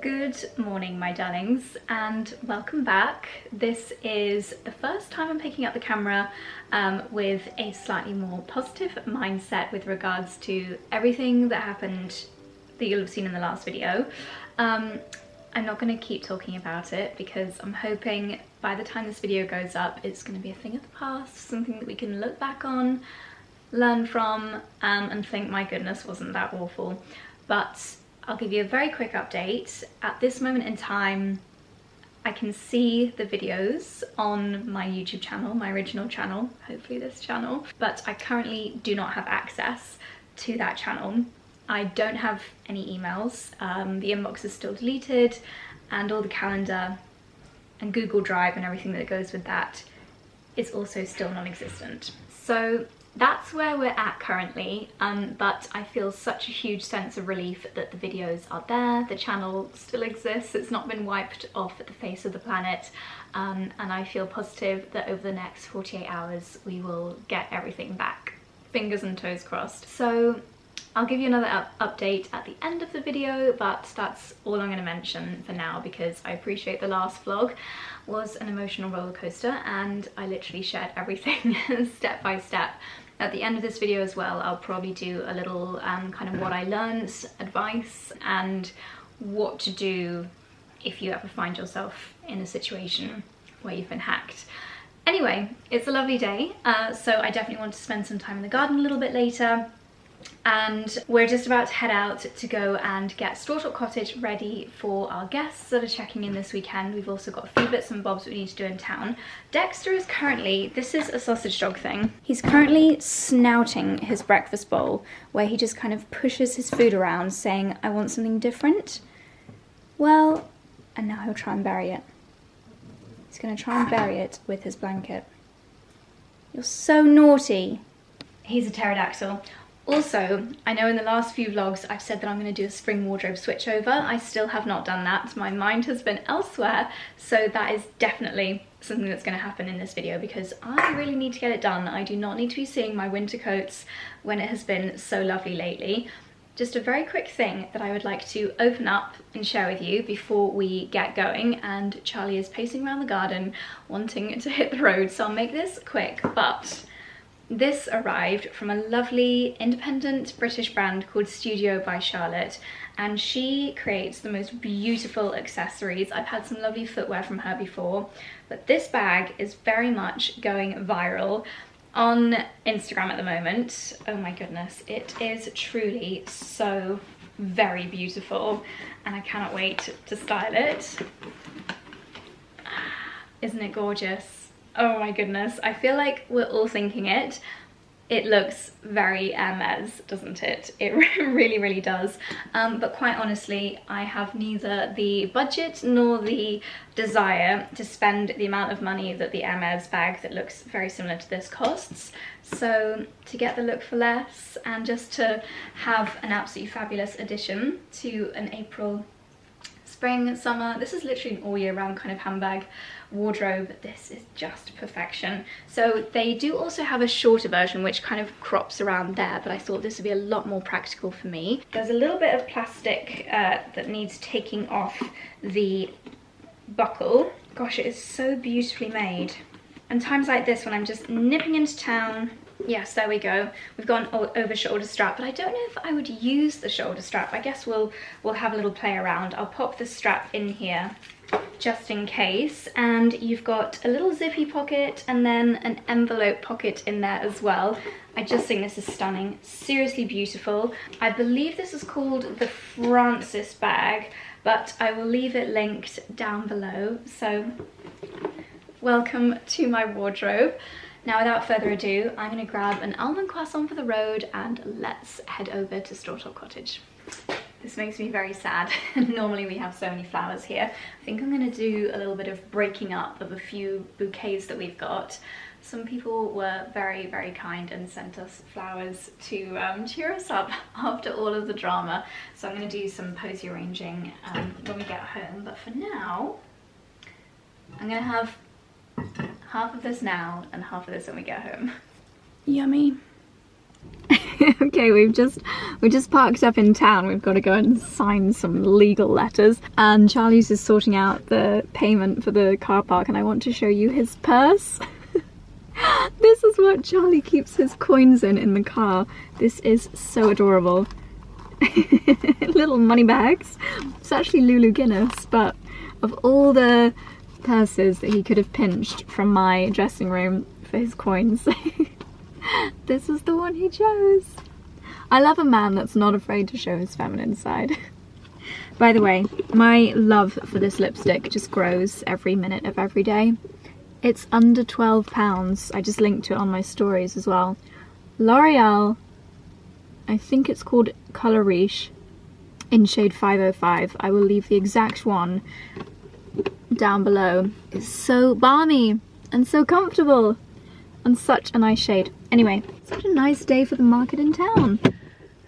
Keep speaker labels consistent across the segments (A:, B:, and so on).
A: Good morning, my darlings, and welcome back. This is the first time I'm picking up the camera with a slightly more positive mindset with regards to everything that happened that you'll have seen in the last video. I'm not going to keep talking about it because I'm hoping by the time this video goes up it's going to be a thing of the past, something that we can look back on, learn from, and think, my goodness, wasn't that awful. But I'll give you a very quick update. At this moment in time, I can see the videos on my YouTube channel, my original channel, hopefully this channel, but I currently do not have access to that channel. I don't have any emails. The inbox is still deleted, and all the calendar and Google Drive and everything that goes with that is also still non-existent. So that's where we're at currently, but I feel such a huge sense of relief that the videos are there, the channel still exists, it's not been wiped off the face of the planet, and I feel positive that over the next 48 hours we will get everything back. Fingers and toes crossed. So I'll give you another update at the end of the video, but that's all I'm going to mention for now because I appreciate the last vlog was an emotional roller coaster and I literally shared everything step by step. At the end of this video as well, I'll probably do a little kind of what I learned, advice, and what to do if you ever find yourself in a situation where you've been hacked. Anyway, it's a lovely day, so I definitely want to spend some time in the garden a little bit later. And we're just about to head out to go and get Strawtop Cottage ready for our guests that are checking in this weekend. We've also got a few bits and bobs we need to do in town. Dexter is currently, this is a sausage dog thing, he's currently snouting his breakfast bowl where he just kind of pushes his food around saying, I want something different. Well, and now he'll try and bury it. He's going to try and bury it with his blanket. You're so naughty. He's a pterodactyl. Also, I know in the last few vlogs I've said that I'm going to do a spring wardrobe switchover. I still have not done that. My mind has been elsewhere, so that is definitely something that's going to happen in this video because I really need to get it done. I do not need to be seeing my winter coats when it has been so lovely lately. Just a very quick thing that I would like to open up and share with you before we get going, and Charlie is pacing around the garden wanting to hit the road, so I'll make this quick, but this arrived from a lovely independent British brand called Studio by Charlotte, and she creates the most beautiful accessories. I've had some lovely footwear from her before, but this bag is very much going viral on Instagram at the moment. Oh my goodness, it is truly so very beautiful and I cannot wait to style it. Isn't it gorgeous? Oh my goodness, I feel like we're all thinking it. It looks very 𝑭𝒆, doesn't it? It really, really does. But quite honestly, I have neither the budget nor the desire to spend the amount of money that the 𝑭𝒆 bag that looks very similar to this costs. So to get the look for less and just to have an absolutely fabulous addition to an April, spring, summer, this is literally an all year round kind of handbag wardrobe. This is just perfection. So they do also have a shorter version which kind of crops around there, but I thought this would be a lot more practical for me. There's a little bit of plastic that needs taking off the buckle. Gosh, it is so beautifully made. And times like this when I'm just nipping into town, yes, there we go. We've got an over shoulder strap, but I don't know if I would use the shoulder strap. I guess we'll have a little play around. I'll pop the strap in here just in case, and you've got a little zippy pocket and then an envelope pocket in there as well. I just think this is stunning, seriously beautiful. I believe this is called the Francis bag, but I will leave it linked down below. So welcome to my wardrobe. Now without further ado, I'm going to grab an almond croissant for the road and let's head over to Strawtop Cottage. This makes me very sad. Normally we have so many flowers here. I think I'm going to do a little bit of breaking up of a few bouquets that we've got. Some people were very, very kind and sent us flowers to cheer us up after all of the drama. So I'm going to do some posy arranging when we get home. But for now, I'm going to have half of this now and half of this when we get home. Yummy. Okay, we've just parked up in town. We've got to go and sign some legal letters, and Charlie's is sorting out the payment for the car park, and I want to show you his purse. This is what Charlie keeps his coins in the car. This is so adorable. Little money bags. It's actually Lulu Guinness, but of all the purses that he could have pinched from my dressing room for his coins, this is the one he chose. I love a man that's not afraid to show his feminine side. By the way, my love for this lipstick just grows every minute of every day. It's under £12. I just linked to it on my stories as well. L'Oreal, I think it's called Colour Riche in shade 505. I will leave the exact one down below. It's so balmy and so comfortable and such a nice shade. Anyway, such a nice day for the market in town.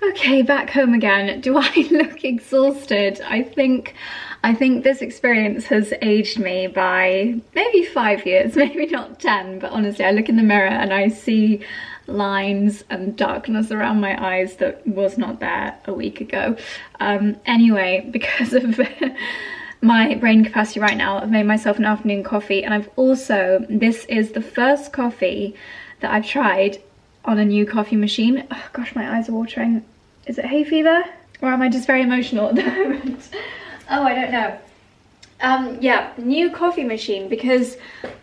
A: Okay, back home again. Do I look exhausted? I think this experience has aged me by maybe 5 years, maybe not 10, but honestly, I look in the mirror and I see lines and darkness around my eyes that was not there a week ago. Anyway, because of my brain capacity right now, I've made myself an afternoon coffee, and I've also, this is the first coffee that I've tried on a new coffee machine. Oh gosh, my eyes are watering. Is it hay fever? Or am I just very emotional at the moment? Oh, I don't know. Yeah, new coffee machine, because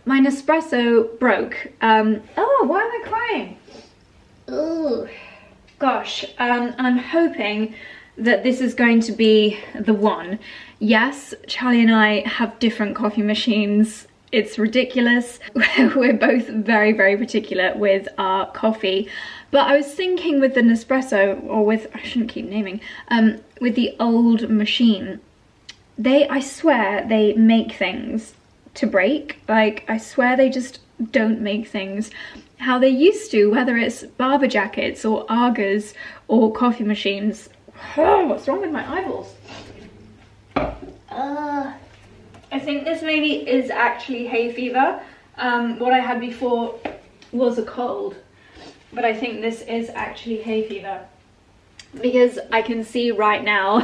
A: my Nespresso broke. Oh, why am I crying? Oh, gosh. I'm hoping that this is going to be the one. Yes, Charlie and I have different coffee machines. It's ridiculous. We're both very, very particular with our coffee. But I was thinking with the Nespresso, or with, I shouldn't keep naming, with the old machine, I swear they make things to break. Like, I swear they just don't make things how they used to, whether it's barber jackets or Argas or coffee machines. Oh, what's wrong with my eyeballs? I think this maybe is actually hay fever. What I had before was a cold, but I think this is actually hay fever, because I can see right now,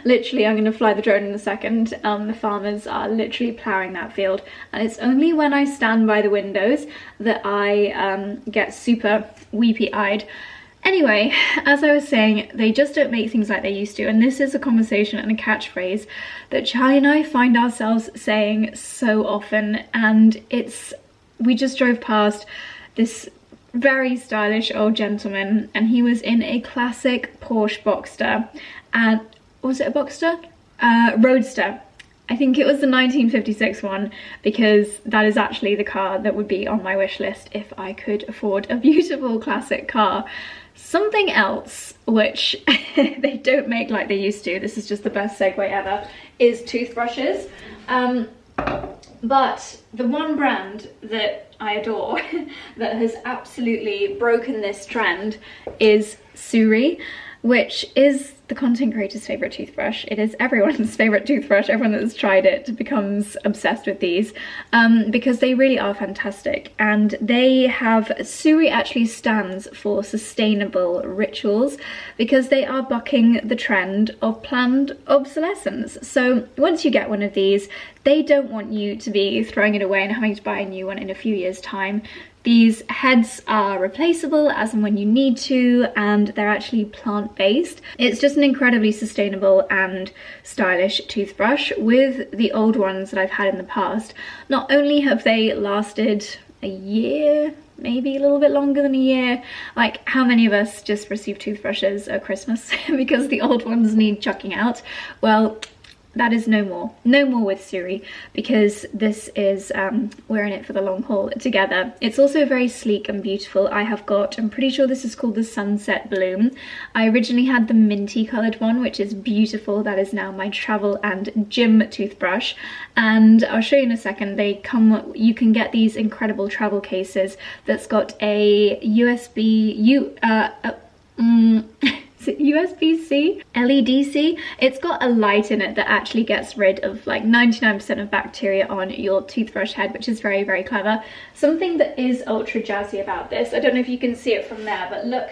A: literally, I'm going to fly the drone in a second, the farmers are literally ploughing that field, and it's only when I stand by the windows that I get super weepy-eyed. Anyway, as I was saying, they just don't make things like they used to, and this is a conversation and a catchphrase that Charlie and I find ourselves saying so often, and we just drove past this very stylish old gentleman, and he was in a classic Porsche Boxster, and was it a Boxster? Roadster. I think it was the 1956 one, because that is actually the car that would be on my wish list if I could afford a beautiful classic car. Something else which they don't make like they used to, this is just the best segue ever, is toothbrushes. But the one brand that I adore that has absolutely broken this trend is 𝑭𝒐𝑅, which is the content creator's favourite toothbrush. It is everyone's favourite toothbrush. Everyone that's tried it becomes obsessed with these, because they really are fantastic. And they have, 𝑭𝒐𝑅 actually stands for sustainable rituals, because they are bucking the trend of planned obsolescence. So once you get one of these, they don't want you to be throwing it away and having to buy a new one in a few years' time. These heads are replaceable as and when you need to, and they're actually plant-based. It's just an incredibly sustainable and stylish toothbrush. With the old ones that I've had in the past, not only have they lasted a year, maybe a little bit longer than a year. Like, how many of us just receive toothbrushes at Christmas because the old ones need chucking out? Well, that is no more. No more with Suri, because this is, we're in it for the long haul together. It's also very sleek and beautiful. I have got, I'm pretty sure this is called the Sunset Bloom. I originally had the minty coloured one, which is beautiful. That is now my travel and gym toothbrush. And I'll show you in a second. They come, you can get these incredible travel cases that's got a USB-C, LED-C. It's got a light in it that actually gets rid of like 99% of bacteria on your toothbrush head, which is very, very clever. Something that is ultra jazzy about this, I don't know if you can see it from there, but look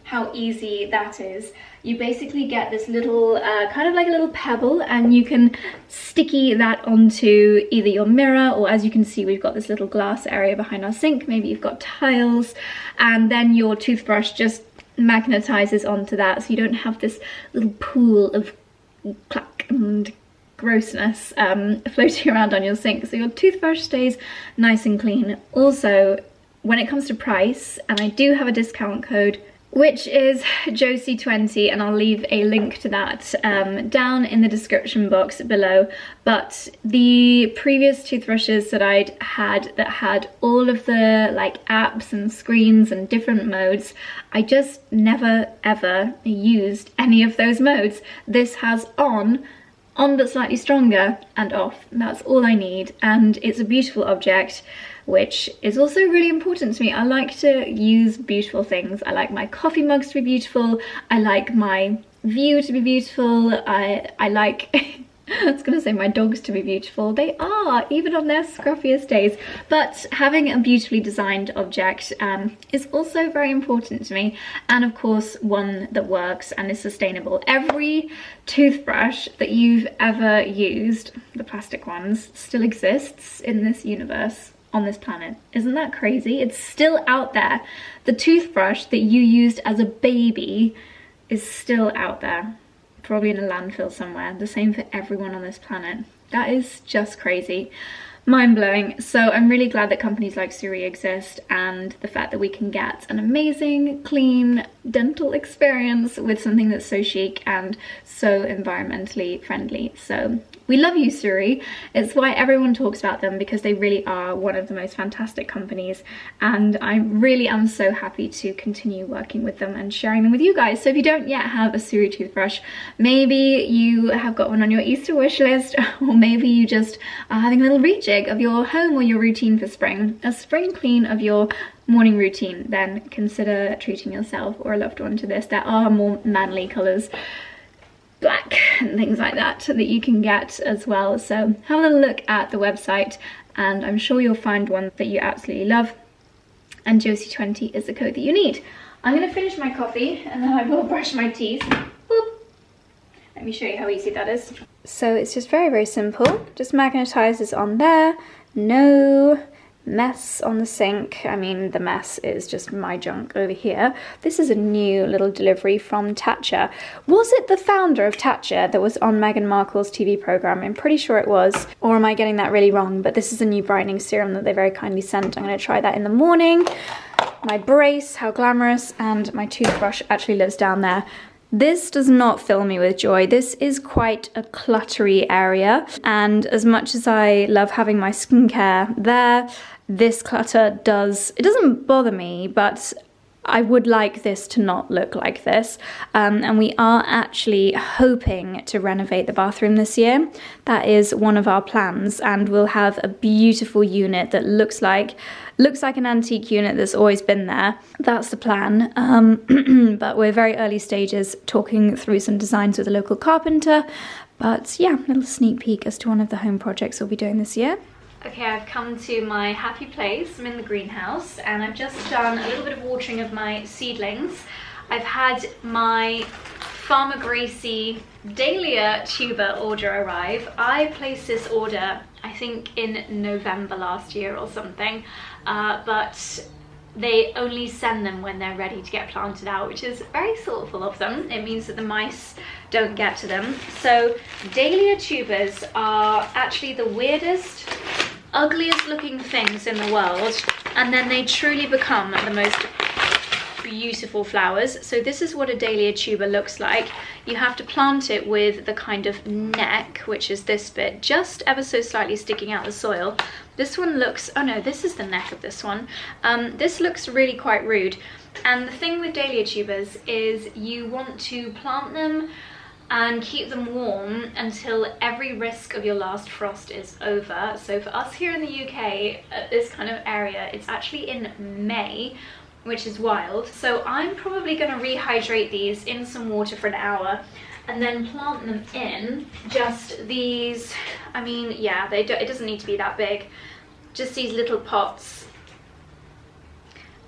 A: how easy that is. You basically get this little, kind of like a little pebble, and you can sticky that onto either your mirror, or as you can see, we've got this little glass area behind our sink. Maybe you've got tiles, and then your toothbrush just magnetizes onto that, so you don't have this little pool of clack and grossness floating around on your sink, so your toothbrush stays nice and clean. Also, when it comes to price, and I do have a discount code, which is 𝑭𝒐20, and I'll leave a link to that down in the description box below. But the previous toothbrushes that I'd had that had all of the like apps and screens and different modes, I just never ever used any of those modes. This has on but slightly stronger, and off. That's all I need, and it's a beautiful object, which is also really important to me. I like to use beautiful things. I like my coffee mugs to be beautiful. I like my view to be beautiful. I like I was gonna say my dogs to be beautiful. They are, even on their scruffiest days. But having a beautifully designed object is also very important to me. And of course, one that works and is sustainable. Every toothbrush that you've ever used, the plastic ones, still exists in this universe, on this planet. Isn't that crazy? It's still out there. The toothbrush that you used as a baby is still out there. Probably in a landfill somewhere. The same for everyone on this planet. That is just crazy. Mind-blowing. So I'm really glad that companies like Suri exist, and the fact that we can get an amazing, clean dental experience with something that's so chic and so environmentally friendly. So we love you, Suri. It's why everyone talks about them, because they really are one of the most fantastic companies, and I really am so happy to continue working with them and sharing them with you guys. So if you don't yet have a Suri toothbrush, maybe you have got one on your Easter wish list, or maybe you just are having a little rejig of your home or your routine for spring, a spring clean of your morning routine, then consider treating yourself or a loved one to this. There are more manly colours, black and things like that, that you can get as well. So have a little look at the website, and I'm sure you'll find one that you absolutely love, and 𝑭𝒐20 is the code that you need. I'm going to finish my coffee and then I will brush my teeth. Boop. Let me show you how easy that is. So it's just very, very simple. Just magnetizes on there. No mess on the sink. I mean, the mess is just my junk over here. This is a new little delivery from thatched. Was it the founder of thatched that was on Meghan Markle's TV programme? I'm pretty sure it was. Or am I getting that really wrong? But this is a new brightening serum that they very kindly sent. I'm going to try that in the morning. My brace, how glamorous, and my toothbrush actually lives down there. This does not fill me with joy. This is quite a cluttery area, and as much as I love having my skincare there, this clutter doesn't bother me, but I would like this to not look like this. And we are actually hoping to renovate the bathroom this year. That is one of our plans, and we'll have a beautiful unit that looks like an antique unit that's always been there. That's the plan. But we're very early stages, talking through some designs with a local carpenter. But yeah, a little sneak peek as to one of the home projects we'll be doing this year. Okay, I've come to my happy place. I'm in the greenhouse, and I've just done a little bit of watering of my seedlings. I've had my Farmer Gracie Dahlia tuber order arrive. I placed this order, I think, in November last year or something, but they only send them when they're ready to get planted out, which is very thoughtful of them. It means that the mice don't get to them. So Dahlia tubers are actually the weirdest, ugliest looking things in the world, and then they truly become the most beautiful flowers. So this is what a dahlia tuber looks like. You have to plant it with the kind of neck, which is this bit, just ever so slightly sticking out the soil. This one looks, oh no, this is the neck of this one. This looks really quite rude. And the thing with dahlia tubers is you want to plant them and keep them warm until every risk of your last frost is over. So for us here in the UK, at this kind of area, it's actually in May, which is wild. So I'm probably going to rehydrate these in some water for an hour and then plant them in just these, I mean, yeah, it doesn't need to be that big, just these little pots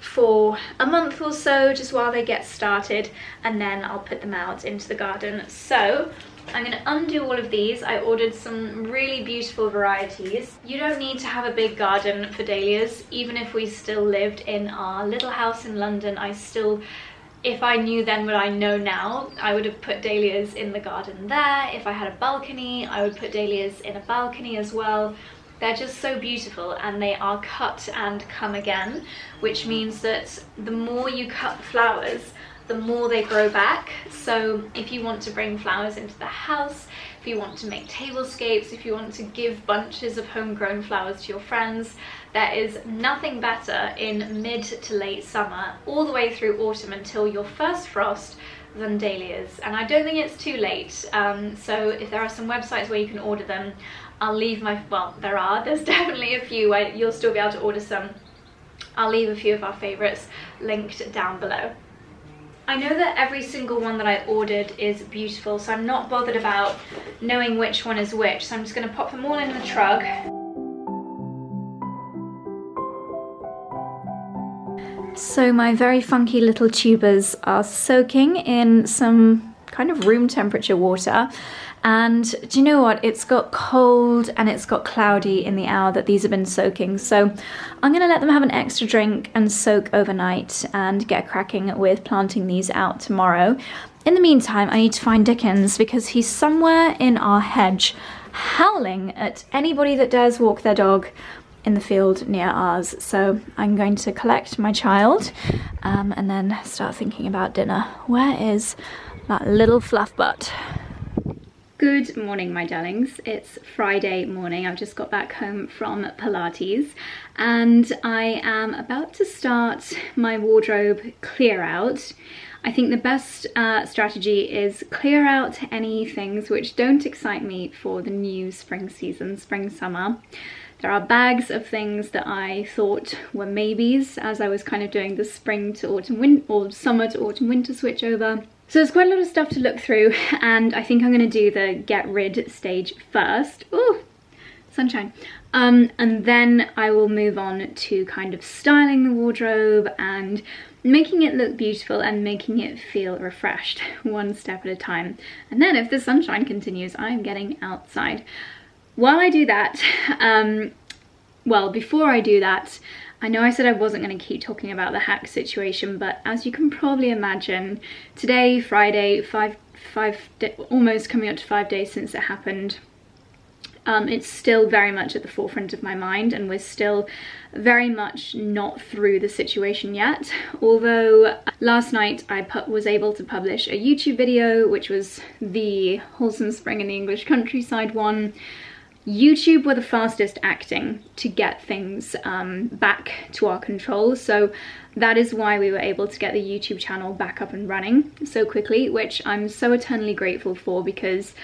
A: for a month or so, just while they get started, and then I'll put them out into the garden. So I'm going to undo all of these. I ordered some really beautiful varieties. You don't need to have a big garden for dahlias. Even if we still lived in our little house in London, if I knew then what I know now, I would have put dahlias in the garden there. If I had a balcony, I would put dahlias in a balcony as well. They're just so beautiful, and they are cut and come again, which means that the more you cut the flowers, the more they grow back. So if you want to bring flowers into the house, if you want to make tablescapes, if you want to give bunches of homegrown flowers to your friends, there is nothing better in mid to late summer, all the way through autumn until your first frost, than dahlias. And I don't think it's too late. So if there are some websites where you can order them, I'll leave my, well, there's definitely a few where you'll still be able to order some. I'll leave a few of our favorites linked down below. I know that every single one that I ordered is beautiful, so I'm not bothered about knowing which one is which. So I'm just going to pop them all in the truck. So my very funky little tubers are soaking in some kind of room temperature water. And do you know what? It's got cold and it's got cloudy in the hour that these have been soaking. So I'm going to let them have an extra drink and soak overnight and get cracking with planting these out tomorrow. In the meantime, I need to find Dickens because he's somewhere in our hedge howling at anybody that dares walk their dog in the field near ours. So I'm going to collect my child and then start thinking about dinner. Where is that little fluff butt? Good morning, my darlings. It's Friday morning. I've just got back home from Pilates and I am about to start my wardrobe clear out. I think the best strategy is clear out any things which don't excite me for the new spring season, spring, summer. There are bags of things that I thought were maybes as I was kind of doing the spring to autumn, or summer to autumn winter switch over. So there's quite a lot of stuff to look through, and I think I'm going to do the get rid stage first. Ooh, sunshine. And then I will move on to kind of styling the wardrobe and making it look beautiful and making it feel refreshed, one step at a time. And then if the sunshine continues, I'm getting outside. While I do that, well, before I do that, I know I said I wasn't going to keep talking about the hack situation, but as you can probably imagine, today, Friday, almost coming up to 5 days since it happened, it's still very much at the forefront of my mind, and we're still very much not through the situation yet. Although last night I was able to publish a YouTube video, which was the Wholesome Spring in the English Countryside one. YouTube were the fastest acting to get things back to our control, so that is why we were able to get the YouTube channel back up and running so quickly, which I'm so eternally grateful for, because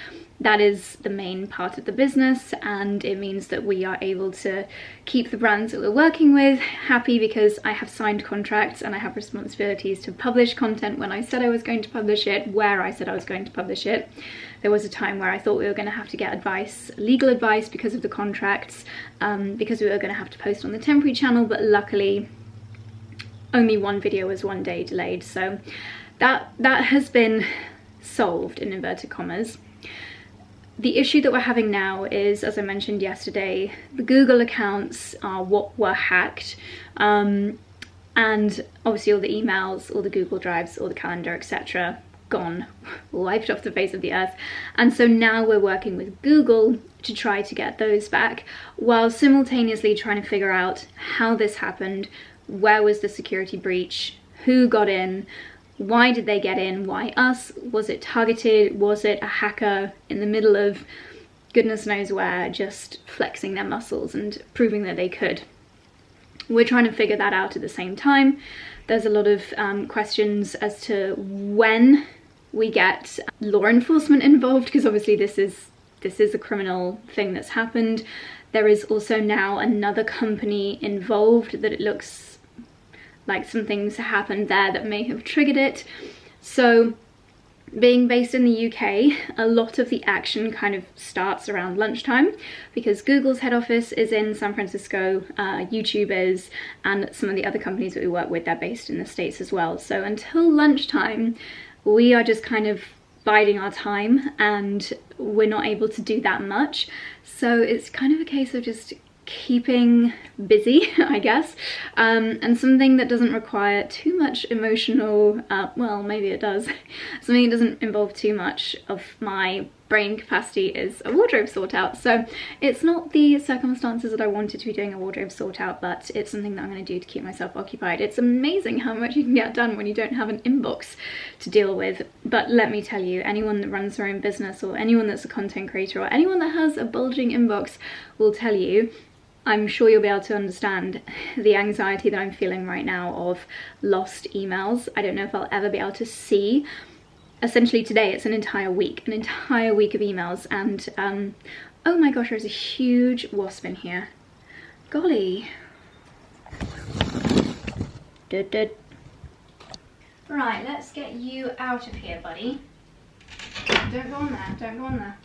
A: that is the main part of the business, and it means that we are able to keep the brands that we're working with happy, because I have signed contracts and I have responsibilities to publish content when I said I was going to publish it, where I said I was going to publish it. There was a time where I thought we were going to have to get advice, legal advice, because of the contracts, because we were going to have to post on the temporary channel, but luckily only one video was 1 day delayed, so that has been solved in inverted commas. The issue that we're having now is, as I mentioned yesterday, the Google accounts are what were hacked, and obviously all the emails, all the Google Drives, all the calendar, etc. gone, wiped off the face of the earth. And so now we're working with Google to try to get those back, while simultaneously trying to figure out how this happened, where was the security breach, who got in, why did they get in, why us, was it targeted, was it a hacker in the middle of goodness knows where, just flexing their muscles and proving that they could. We're trying to figure that out at the same time. There's a lot of questions as to when we get law enforcement involved, because obviously this is a criminal thing that's happened. There is also now another company involved that it looks like some things happened there that may have triggered it. So being based in the UK, a lot of the action kind of starts around lunchtime because Google's head office is in San Francisco, YouTube is, and some of the other companies that we work with, they're based in the States as well. So until lunchtime, we are just kind of biding our time and we're not able to do that much. So it's kind of a case of just keeping busy, I guess, and something that doesn't require too much emotional, well, maybe it does, something that doesn't involve too much of my brain capacity is a wardrobe sort out. So it's not the circumstances that I wanted to be doing a wardrobe sort out, but it's something that I'm going to do to keep myself occupied. It's amazing how much you can get done when you don't have an inbox to deal with. But let me tell you, anyone that runs their own business or anyone that's a content creator or anyone that has a bulging inbox will tell you, I'm sure you'll be able to understand the anxiety that I'm feeling right now of lost emails. I don't know if I'll ever be able to see. Essentially today it's an entire week of emails, and oh my gosh, there's a huge wasp in here. Golly. Right, let's get you out of here, buddy. Don't go on there, don't go on there.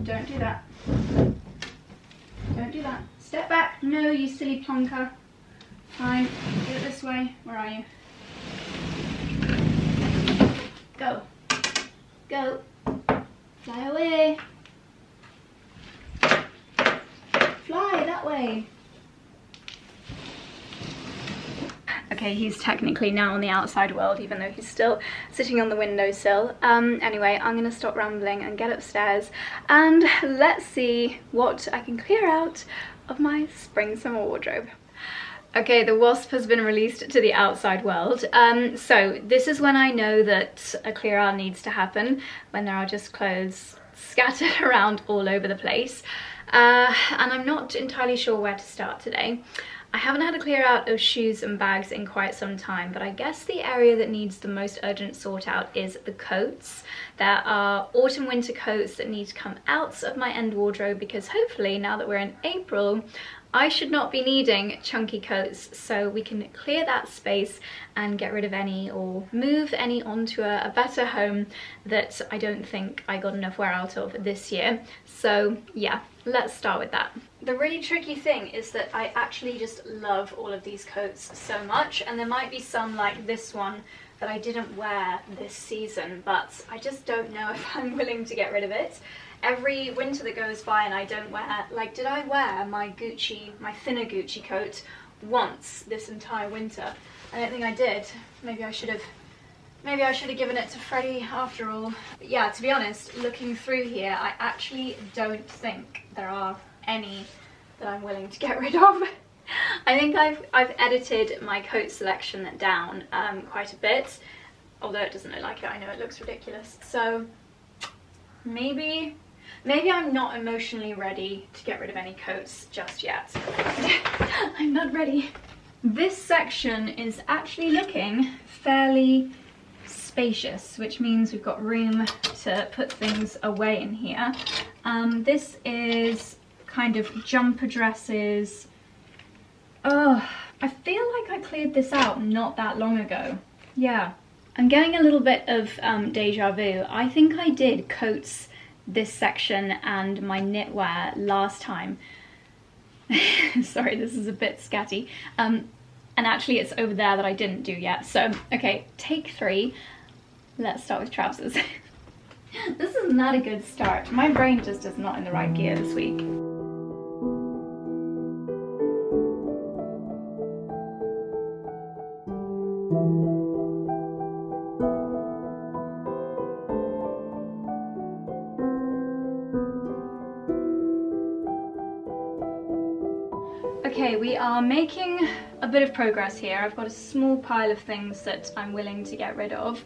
A: Don't do that. Don't do that. Step back. No, you silly plonker. Fine. Get it this way. Where are you? Go. Go. Fly away. Fly that way. Okay, he's technically now on the outside world, even though he's still sitting on the windowsill. Anyway, I'm gonna stop rambling and get upstairs and let's see what I can clear out of my spring-summer wardrobe. Okay, the wasp has been released to the outside world. So this is when I know that a clear out needs to happen, when there are just clothes scattered around all over the place. And I'm not entirely sure where to start today. I haven't had a clear out of shoes and bags in quite some time, but I guess the area that needs the most urgent sort out is the coats. There are autumn winter coats that need to come out of my end wardrobe because hopefully now that we're in April, I should not be needing chunky coats, so we can clear that space and get rid of any or move any onto a better home that I don't think I got enough wear out of this year. So yeah, let's start with that. The really tricky thing is that I actually just love all of these coats so much, and there might be some like this one that I didn't wear this season, but I just don't know if I'm willing to get rid of it. Every winter that goes by and I don't wear, like, did I wear my Gucci, my thinner Gucci coat once this entire winter? I don't think I did. Maybe I should have given it to Freddie after all. But yeah, to be honest, looking through here, I actually don't think there are any that I'm willing to get rid of. I think I've edited my coat selection down quite a bit, although it doesn't look like it. I know it looks ridiculous. So maybe I'm not emotionally ready to get rid of any coats just yet. I'm not ready. This section is actually looking fairly spacious, which means we've got room to put things away in here. This is kind of jumper dresses. Oh, I feel like I cleared this out not that long ago. Yeah, I'm getting a little bit of deja vu. I think I did coats this section and my knitwear last time. Sorry, this is a bit scatty. And actually it's over there that I didn't do yet. So, okay, take 3. Let's start with trousers. This is not a good start. My brain just is not in the right gear this week. Okay, we are making a bit of progress here. I've got a small pile of things that I'm willing to get rid of.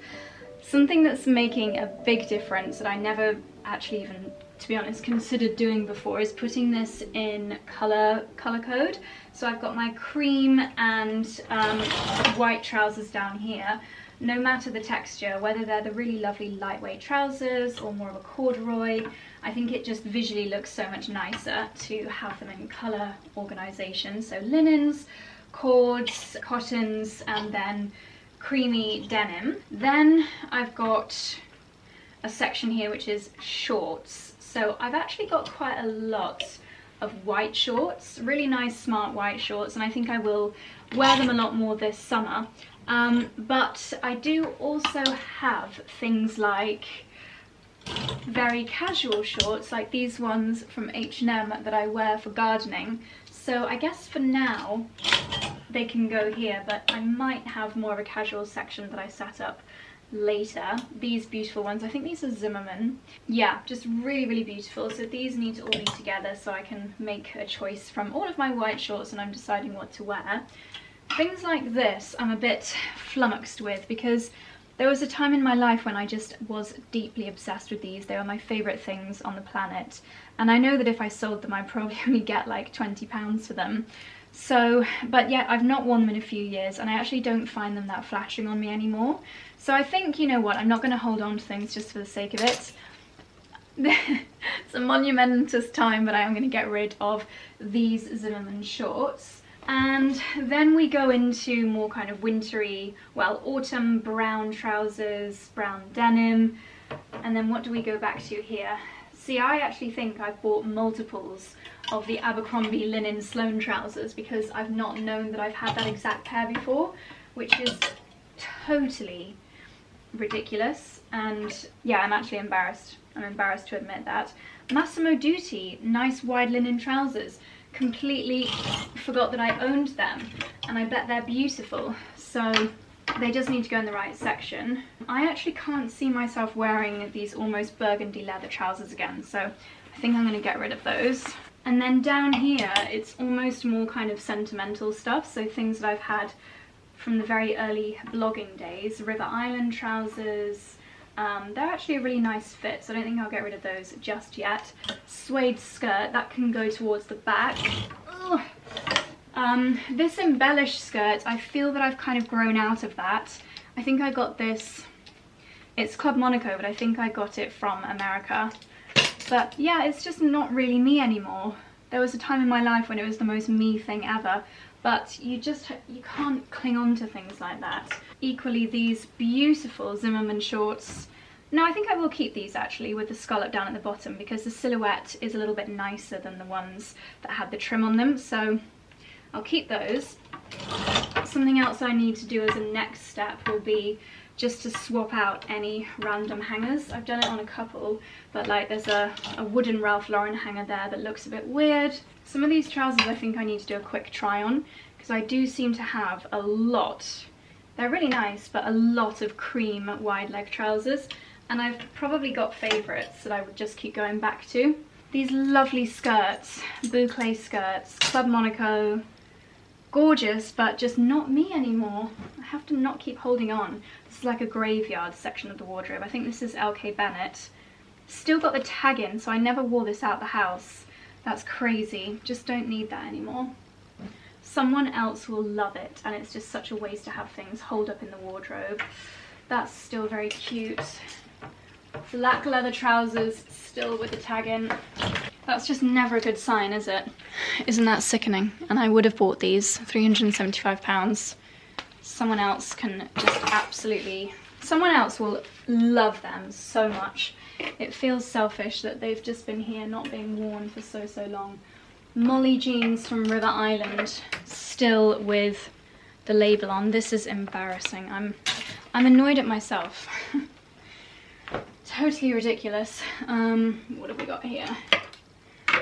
A: Something that's making a big difference that I never actually even, to be honest, considered doing before is putting this in color code. So I've got my cream and white trousers down here. No matter the texture, whether they're the really lovely lightweight trousers or more of a corduroy, I think it just visually looks so much nicer to have them in colour organisation. So linens, cords, cottons, and then creamy denim. Then I've got a section here which is shorts. So I've actually got quite a lot of white shorts, really nice smart white shorts, and I think I will wear them a lot more this summer. But I do also have things like very casual shorts, like these ones from H&M that I wear for gardening. So I guess for now they can go here, but I might have more of a casual section that I set up later. These beautiful ones, I think these are 𝑭𝒂𝒐. Yeah, just really, really beautiful. So these need to all be together so I can make a choice from all of my white shorts and I'm deciding what to wear. Things like this I'm a bit flummoxed with because there was a time in my life when I just was deeply obsessed with these. They were my favourite things on the planet, and I know that if I sold them I'd probably only get like £20 for them. So, but yet I've not worn them in a few years and I actually don't find them that flattering on me anymore. So I think, you know what, I'm not going to hold on to things just for the sake of it. It's a monumentous time, but I am going to get rid of these 𝑭𝒂𝒐 shorts. And then we go into more kind of wintry, well, autumn brown trousers, brown denim. And then what do we go back to here? See, I actually think I've bought multiples of the Abercrombie linen Sloane trousers because I've not known that I've had that exact pair before, which is totally ridiculous. And yeah, I'm actually embarrassed. I'm embarrassed to admit that. Massimo Dutti, nice wide linen trousers. Completely forgot that I owned them, and I bet they're beautiful. So they just need to go in the right section. I actually can't see myself wearing these almost burgundy leather trousers again, so I think I'm going to get rid of those. And then down here it's almost more kind of sentimental stuff, so things that I've had from the very early blogging days. River Island trousers. They're actually a really nice fit, so I don't think I'll get rid of those just yet. Suede skirt, that can go towards the back. This embellished skirt, I feel that I've kind of grown out of that. I think I got this, it's Club Monaco, but I think I got it from America. But yeah, it's just not really me anymore. There was a time in my life when it was the most me thing ever, but you can't cling on to things like that. Equally, these beautiful 𝑭𝒂𝒐 shorts. No, I think I will keep these actually with the scallop down at the bottom because the silhouette is a little bit nicer than the ones that had the trim on them, so I'll keep those. Something else I need to do as a next step will be just to swap out any random hangers. I've done it on a couple, but like there's a wooden Ralph Lauren hanger there that looks a bit weird. Some of these trousers I think I need to do a quick try on because I do seem to have a lot. They're really nice, but a lot of cream wide leg trousers, and I've probably got favourites that I would just keep going back to. These lovely skirts, boucle skirts, Club Monaco, gorgeous, but just not me anymore. I have to not keep holding on. This is like a graveyard section of the wardrobe. I think this is L.K. Bennett. Still got the tag in, so I never wore this out the house. That's crazy. Just don't need that anymore. Someone else will love it, and it's just such a waste to have things hold up in the wardrobe. That's still very cute. Black leather trousers, still with the tag in. That's just never a good sign, is it? Isn't that sickening? And I would have bought these, £375. Someone else can just absolutely, someone else will love them so much. It feels selfish that they've just been here not being worn for so long. Molly jeans from River Island, still with the label on. This is embarrassing. I'm annoyed at myself. Totally ridiculous. What have we got here?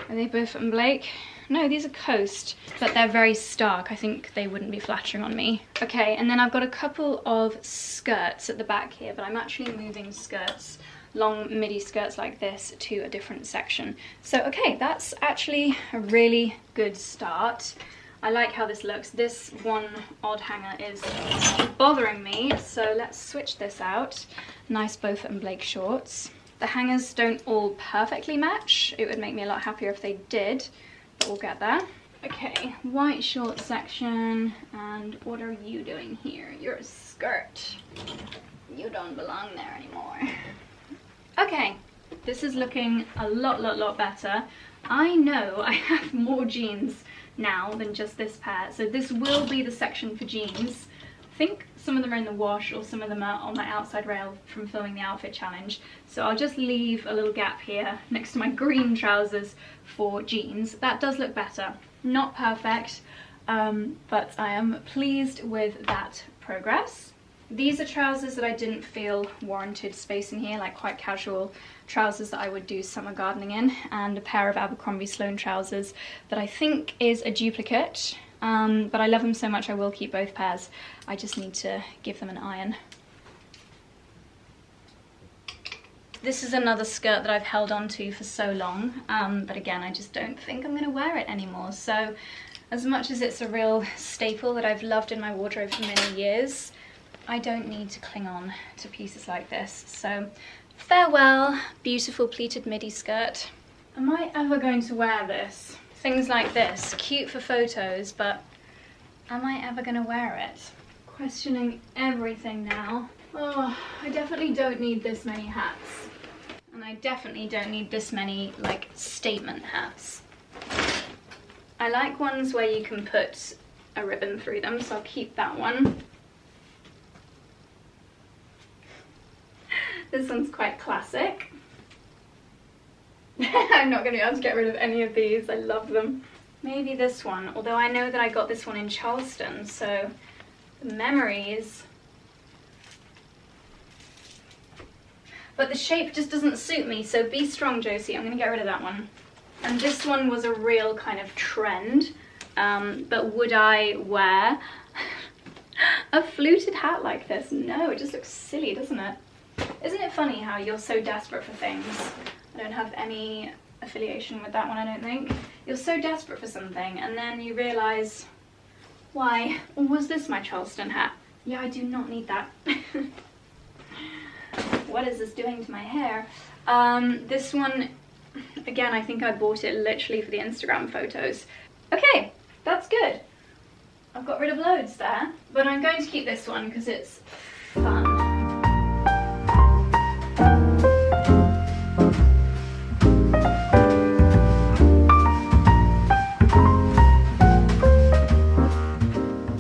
A: Are they 𝑭𝒂𝒂𝒐? No, these are Coast, but they're very stark. I think they wouldn't be flattering on me. Okay, and then I've got a couple of skirts at the back here, but I'm actually moving skirts, long midi skirts like this, to a different section. So, okay, that's actually a really good start. I like how this looks. This one odd hanger is bothering me, so let's switch this out. Nice 𝑭𝒂𝒕 shorts. The hangers don't all perfectly match. It would make me a lot happier if they did, but we'll get there. Okay, white short section, and what are you doing here? You're a skirt. You don't belong there anymore. Okay, this is looking a lot better. I know I have more jeans now than just this pair, so this will be the section for jeans. I think some of them are in the wash, or some of them are on my outside rail from filming the outfit challenge, so I'll just leave a little gap here next to my green trousers for jeans. That does look better. Not perfect, but I am pleased with that progress. These are trousers that I didn't feel warranted space in here, like quite casual trousers that I would do summer gardening in, and a pair of Abercrombie Sloane trousers that I think is a duplicate, but I love them so much I will keep both pairs. I just need to give them an iron. This is another skirt that I've held on to for so long, but again, I just don't think I'm going to wear it anymore. So as much as it's a real staple that I've loved in my wardrobe for many years, I don't need to cling on to pieces like this. So farewell, beautiful pleated midi skirt. Am I ever going to wear this? Things like this, cute for photos, but am I ever going to wear it? Questioning everything now. Oh, I definitely don't need this many hats. And I definitely don't need this many, like, statement hats. I like ones where you can put a ribbon through them, so I'll keep that one. This one's quite classic. I'm not going to be able to get rid of any of these. I love them. Maybe this one, although I know that I got this one in Charleston, so the memories. But the shape just doesn't suit me, so be strong, Josie. I'm going to get rid of that one. And this one was a real kind of trend, but would I wear a fluted hat like this? No, it just looks silly, doesn't it? Isn't it funny how you're so desperate for things? I don't have any affiliation with that one, I don't think. You're so desperate for something, and then you realise, why, was this my Charleston hat? Yeah, I do not need that. What is this doing to my hair? This one, again, I think I bought it literally for the Instagram photos. Okay, that's good. I've got rid of loads there, but I'm going to keep this one because it's fun.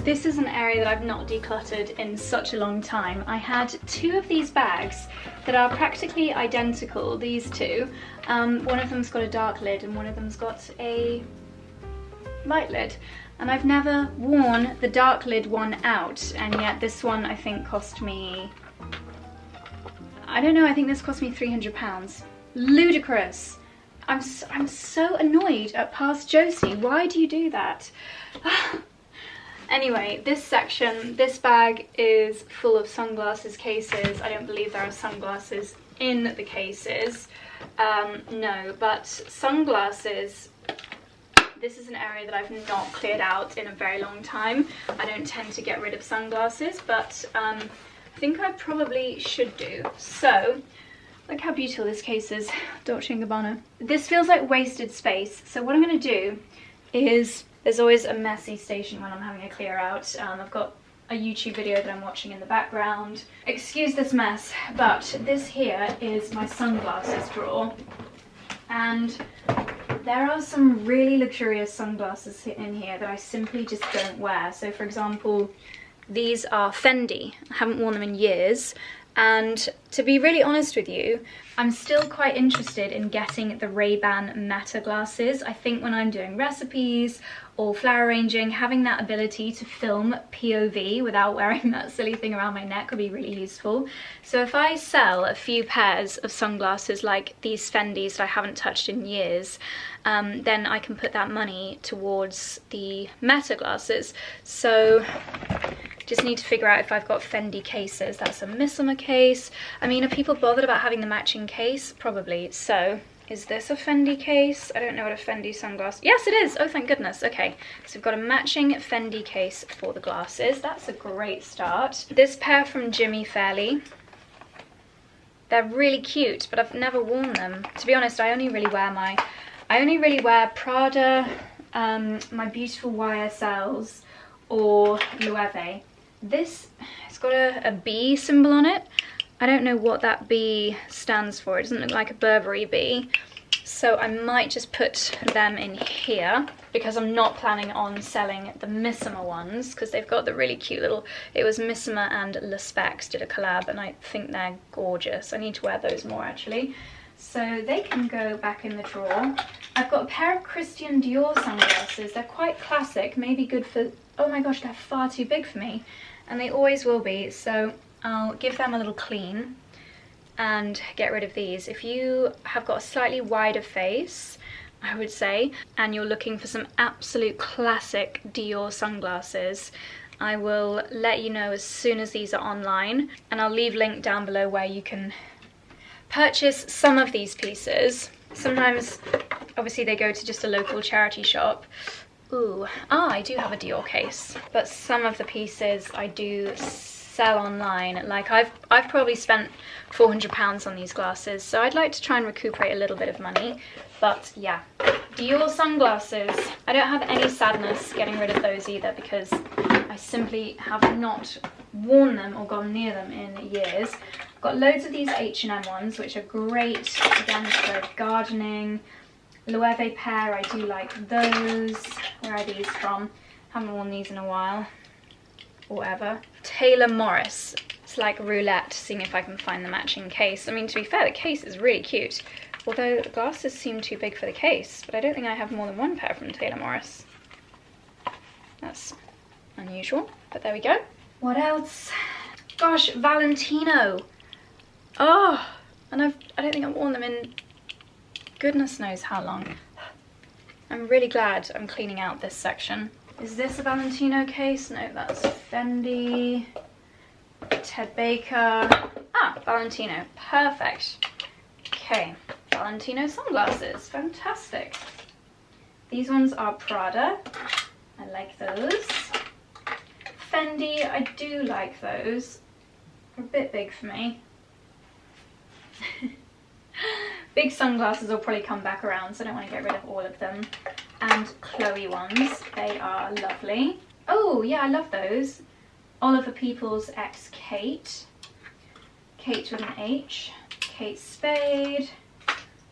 A: This is an area that I've not decluttered in such a long time. I had two of these bags that are practically identical, these two. One of them's got a dark lid and one of them's got a light lid. And I've never worn the dark lid one out, and yet this one I think cost me, I don't know, I think this cost me £300. Ludicrous. I'm so annoyed at past Josie. Why do you do that? Anyway, this section, this bag is full of sunglasses cases. I don't believe there are sunglasses in the cases. No, but sunglasses, this is an area that I've not cleared out in a very long time. I don't tend to get rid of sunglasses, but I think I probably should do. So, look how beautiful this case is, Dolce & Gabbana. This feels like wasted space, so what I'm going to do is, there's always a messy station when I'm having a clear out. I've got a YouTube video that I'm watching in the background. Excuse this mess, but this here is my sunglasses drawer. And there are some really luxurious sunglasses in here that I simply just don't wear. So for example, these are Fendi. I haven't worn them in years. And to be really honest with you, I'm still quite interested in getting the Ray-Ban Meta glasses. I think when I'm doing recipes or flower arranging, having that ability to film POV without wearing that silly thing around my neck would be really useful. So if I sell a few pairs of sunglasses like these Fendis that I haven't touched in years, then I can put that money towards the Meta glasses. So just need to figure out if I've got Fendi cases. That's a 𝑭𝒊𝒏𝒅 case. I mean, are people bothered about having the matching case? Probably. So Is this a Fendi case? I don't know what a Fendi sunglass... Yes, it is! Oh, thank goodness. Okay, so we've got a matching Fendi case for the glasses. That's a great start. This pair from 𝑭𝒊𝒏𝒅. They're really cute, but I've never worn them. To be honest, I only really wear Prada, my beautiful YSLs, or 𝑭𝒊𝒏𝒅. This, it's got a B symbol on it. I don't know what that B stands for. It doesn't look like a Burberry B. So I might just put them in here because I'm not planning on selling the �Μissima ones because they've got the really cute little... It was �Μissima and 𝑙e did a collab and I think they're gorgeous. I need to wear those more actually. So they can go back in the drawer. I've got a pair of Christian Dior sunglasses. They're quite classic, maybe good for... Oh my gosh, they're far too big for me. And they always will be, so I'll give them a little clean and get rid of these. If you have got a slightly wider face, I would say, and you're looking for some absolute classic Dior sunglasses, I will let you know as soon as these are online, and I'll leave a link down below where you can purchase some of these pieces. Sometimes, obviously, they go to just a local charity shop. Ooh, I do have a Dior case, but some of the pieces I do sell online. Like I've probably spent £400 on these glasses, so I'd like to try and recuperate a little bit of money. But yeah, Dior sunglasses. I don't have any sadness getting rid of those either because I simply have not worn them or gone near them in years. I've got loads of these H&M ones, which are great, again, for gardening. 𝑭𝒊𝒏𝒅, I do like those. Where are these from? Haven't worn these in a while. Or ever. Taylor Morris. It's like roulette, seeing if I can find the matching case. I mean, to be fair, the case is really cute. Although the glasses seem too big for the case, but I don't think I have more than one pair from Taylor Morris. That's unusual, but there we go. What else? Gosh, Valentino. Oh, and I don't think I've worn them in goodness knows how long. I'm really glad I'm cleaning out this section. Is this a Valentino case? No, that's Fendi. Ted Baker. Ah, Valentino. Perfect. Okay, Valentino sunglasses. Fantastic. These ones are Prada. I like those. Fendi, I do like those. They're a bit big for me. Big sunglasses will probably come back around, so I don't want to get rid of all of them. And Chloe ones, they are lovely. Oh yeah, I love those. Oliver Peoples x Kate. Kate with an H. Kate Spade.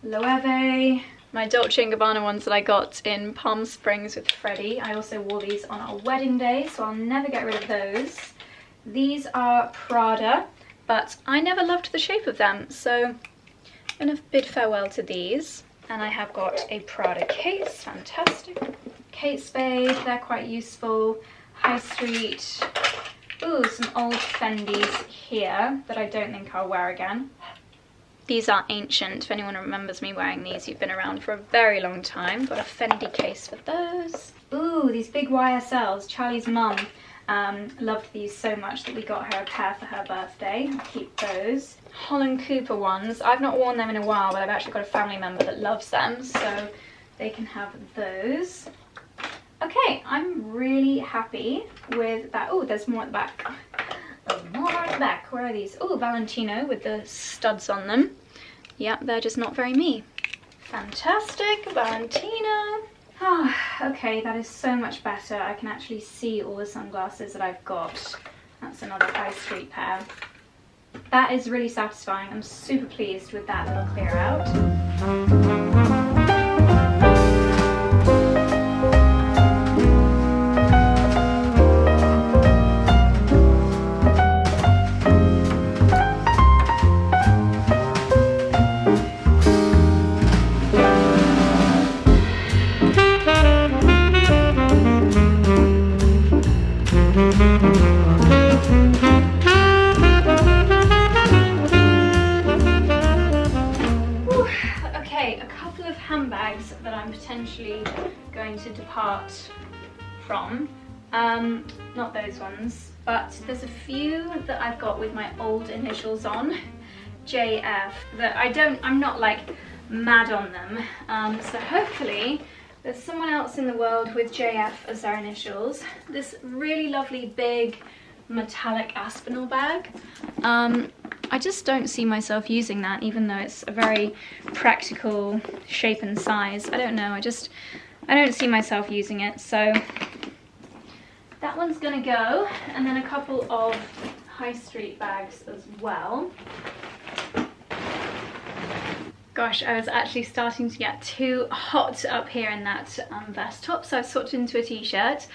A: 𝑭𝒊𝒏𝒅. My Dolce & Gabbana ones that I got in Palm Springs with Freddie. I also wore these on our wedding day, so I'll never get rid of those. These are Prada, but I never loved the shape of them, so I'm going to bid farewell to these. And I have got a Prada case, fantastic. Kate Spade, they're quite useful. High Street. Ooh, some old Fendis here that I don't think I'll wear again. These are ancient. If anyone remembers me wearing these, you've been around for a very long time. Got a Fendi case for those. Ooh, these big YSLs. Charlie's mum loved these so much that we got her a pair for her birthday. I'll keep those. Holland Cooper ones. I've not worn them in a while, but I've actually got a family member that loves them, so they can have those. Okay, I'm really happy with that. Oh, there's more at the back. More at the back. Where are these? Oh, Valentino with the studs on them. Yeah, they're just not very me. Fantastic, Valentino. Oh, okay, that is so much better. I can actually see all the sunglasses that I've got. That's another High Street pair. That is really satisfying. I'm super pleased with that little clear out. Handbags that I'm potentially going to depart from. Not those ones, but there's a few that I've got with my old initials on, JF, that I'm not like mad on them. So hopefully there's someone else in the world with JF as their initials. This really lovely big metallic Aspinall bag. I just don't see myself using that, even though it's a very practical shape and size. I don't know, I don't see myself using it, so that one's gonna go. And then a couple of high street bags as well. Gosh, I was actually starting to get too hot up here in that vest top, so I've swapped into a t-shirt.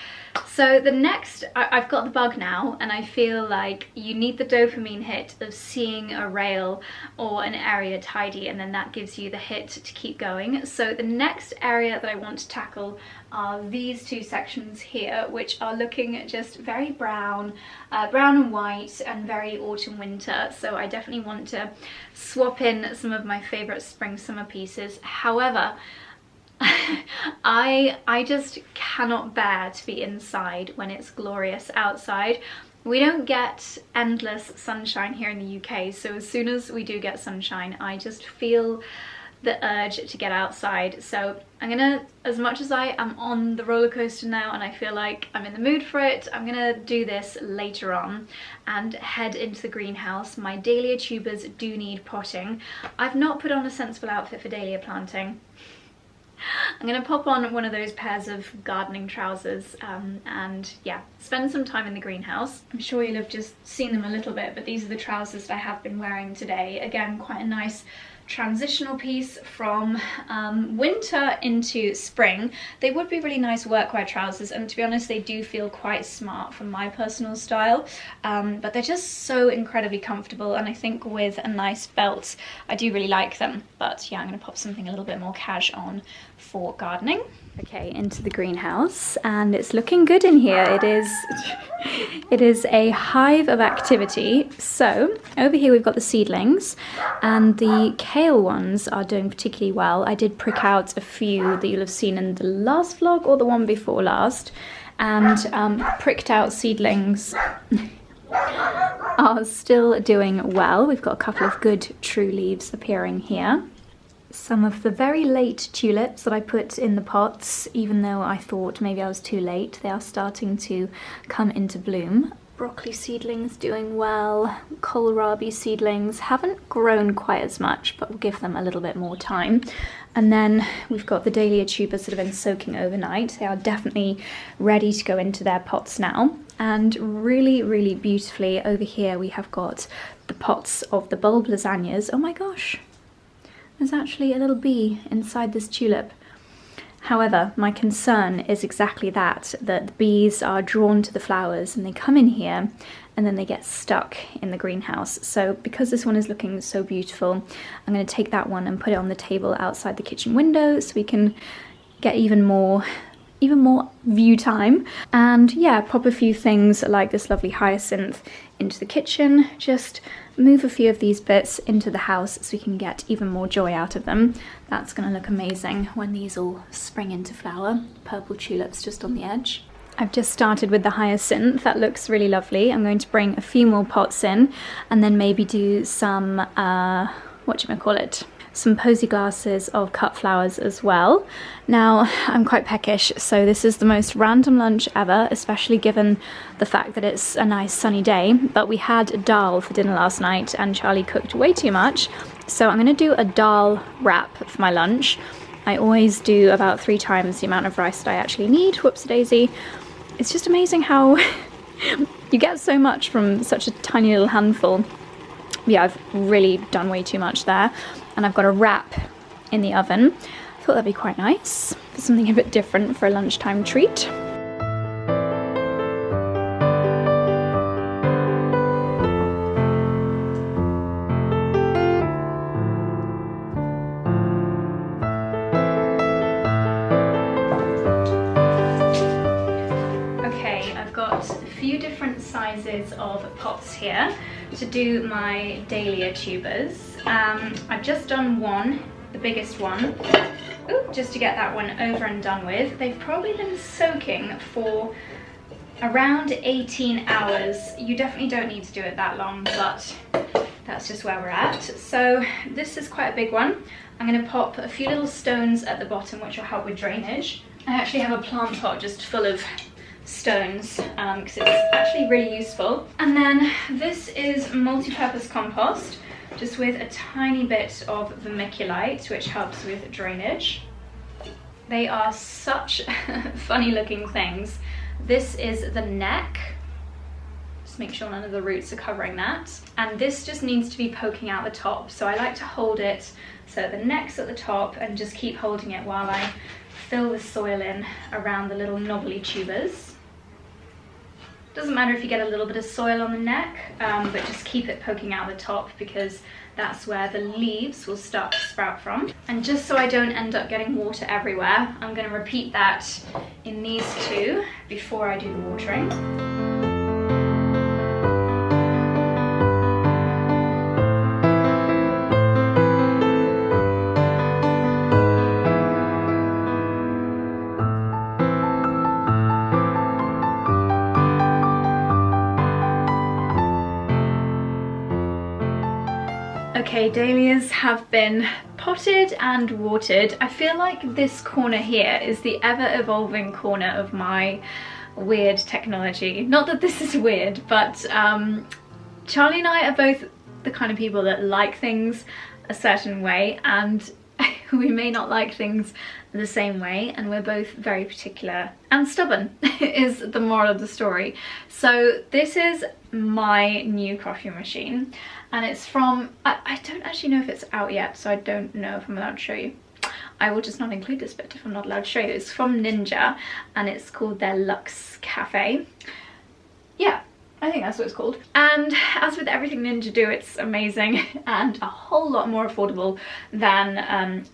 A: So the next, I've got the bug now, and I feel like you need the dopamine hit of seeing a rail or an area tidy, and then that gives you the hit to keep going. So the next area that I want to tackle are these two sections here, which are looking just very brown, brown and white, and very autumn winter. So I definitely want to swap in some of my favorite spring summer pieces. However, I just cannot bear to be inside when it's glorious outside. We don't get endless sunshine here in the UK, so as soon as we do get sunshine, I just feel the urge to get outside. So I'm gonna, as much as I am on the roller coaster now and I feel like I'm in the mood for it, I'm gonna do this later on and head into the greenhouse. My dahlia tubers do need potting. I've not put on a sensible outfit for dahlia planting. I'm gonna pop on one of those pairs of gardening trousers and yeah, spend some time in the greenhouse. I'm sure you'll have just seen them a little bit, but these are the trousers that I have been wearing today. Again, quite a nice transitional piece from winter into spring. They would be really nice workwear trousers, and to be honest, they do feel quite smart for my personal style, but they're just so incredibly comfortable, and I think with a nice belt I do really like them. But yeah, I'm going to pop something a little bit more cash on for gardening. Okay, into the greenhouse, and it's looking good in here. It is a hive of activity. So over here we've got the seedlings, and the kale ones are doing particularly well. I did prick out a few that you'll have seen in the last vlog or the one before last, and pricked out seedlings are still doing well. We've got a couple of good true leaves appearing here. Some of the very late tulips that I put in the pots, even though I thought maybe I was too late, they are starting to come into bloom. Broccoli seedlings doing well. Kohlrabi seedlings haven't grown quite as much, but we'll give them a little bit more time. And then we've got the dahlia tubers that have been soaking overnight. They are definitely ready to go into their pots now. And really, really beautifully over here we have got the pots of the bulb lasagnas. Oh my gosh! There's actually a little bee inside this tulip. However, my concern is exactly that the bees are drawn to the flowers and they come in here and then they get stuck in the greenhouse. So because this one is looking so beautiful, I'm going to take that one and put it on the table outside the kitchen window so we can get even more view time. And yeah, pop a few things like this lovely hyacinth into the kitchen. Just move a few of these bits into the house so we can get even more joy out of them. That's going to look amazing when these all spring into flower. Purple tulips just on the edge. I've just started with the hyacinth. That looks really lovely. I'm going to bring a few more pots in and then maybe do some some posy glasses of cut flowers as well. Now, I'm quite peckish, so this is the most random lunch ever, especially given the fact that it's a nice sunny day, but we had dal for dinner last night and Charlie cooked way too much, so I'm going to do a dal wrap for my lunch. I always do about 3 times the amount of rice that I actually need. Whoopsie-daisy. It's just amazing how you get so much from such a tiny little handful. Yeah, I've really done way too much there. And I've got a wrap in the oven. I thought that'd be quite nice for something a bit different for a lunchtime treat. Okay, I've got a few different sizes of pots here to do my dahlia tubers. I've just done one, the biggest one, just to get that one over and done with. They've probably been soaking for around 18 hours. You definitely don't need to do it that long, but that's just where we're at. So this is quite a big one. I'm going to pop a few little stones at the bottom which will help with drainage. I actually have a plant pot just full of stones because it's actually really useful. And then this is multi-purpose compost, just with a tiny bit of vermiculite, which helps with drainage. They are such funny looking things. This is the neck. Just make sure none of the roots are covering that. And this just needs to be poking out the top. So I like to hold it so the neck's at the top and just keep holding it while I fill the soil in around the little knobbly tubers. Doesn't matter if you get a little bit of soil on the neck, but just keep it poking out the top because that's where the leaves will start to sprout from. And just so I don't end up getting water everywhere, I'm going to repeat that in these two before I do the watering. Okay, dahlias have been potted and watered. I feel like this corner here is the ever-evolving corner of my weird technology. Not that this is weird, but Charlie and I are both the kind of people that like things a certain way, and we may not like things the same way, and we're both very particular and stubborn is the moral of the story. So this is my new coffee machine, and it's from, I don't actually know if it's out yet, so I don't know if I'm allowed to show you. I will just not include this bit if I'm not allowed to show you. It's from Ninja, and it's called their Luxe Cafe. Yeah, I think that's what it's called. And as with everything Ninja do, it's amazing and a whole lot more affordable than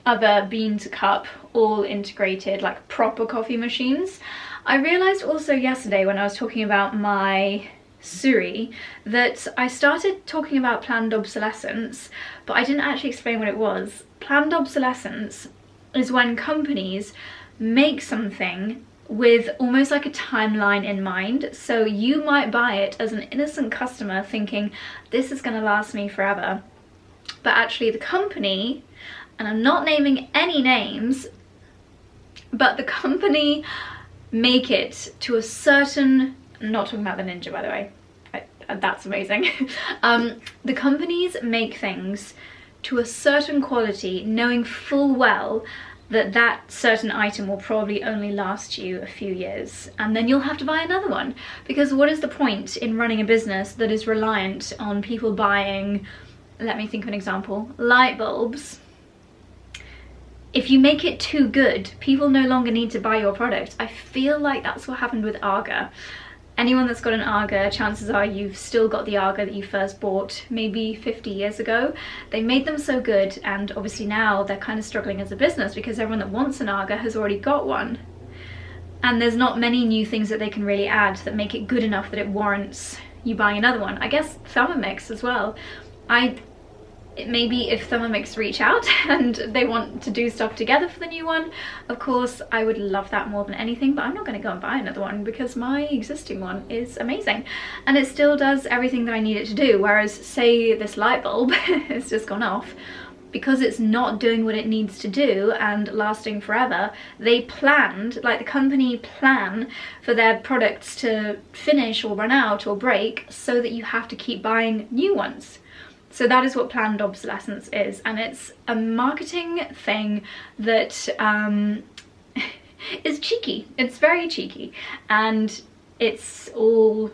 A: other bean to cup, all integrated, like proper coffee machines. I realized also yesterday when I was talking about my 𝑭𝒐𝒏𝒅 that I started talking about planned obsolescence, but I didn't actually explain what it was. Planned obsolescence is when companies make something with almost like a timeline in mind. So you might buy it as an innocent customer thinking this is going to last me forever, but actually the company, and I'm not naming any names, but the company make it to a certain, I'm not talking about the Ninja by the way, that's amazing. The companies make things to a certain quality, knowing full well that that certain item will probably only last you a few years, and then you'll have to buy another one. Because what is the point in running a business that is reliant on people buying, let me think of an example, light bulbs? If you make it too good, people no longer need to buy your product. I feel like that's what happened with 𝑭𝒂. Anyone that's got an 𝑭𝒂, chances are you've still got the 𝑭𝒂 that you first bought maybe 50 years ago. They made them so good, and obviously now they're kind of struggling as a business because everyone that wants an 𝑭𝒂 has already got one. And there's not many new things that they can really add that make it good enough that it warrants you buying another one. I guess Thermomix as well. Maybe if Thermomix reach out and they want to do stuff together for the new one, of course I would love that more than anything, but I'm not going to go and buy another one because my existing one is amazing and it still does everything that I need it to do. Whereas say this light bulb has just gone off, because it's not doing what it needs to do and lasting forever, they planned, like the company plan for their products to finish or run out or break so that you have to keep buying new ones. So that is what planned obsolescence is, and it's a marketing thing that is cheeky. It's very cheeky, and it's all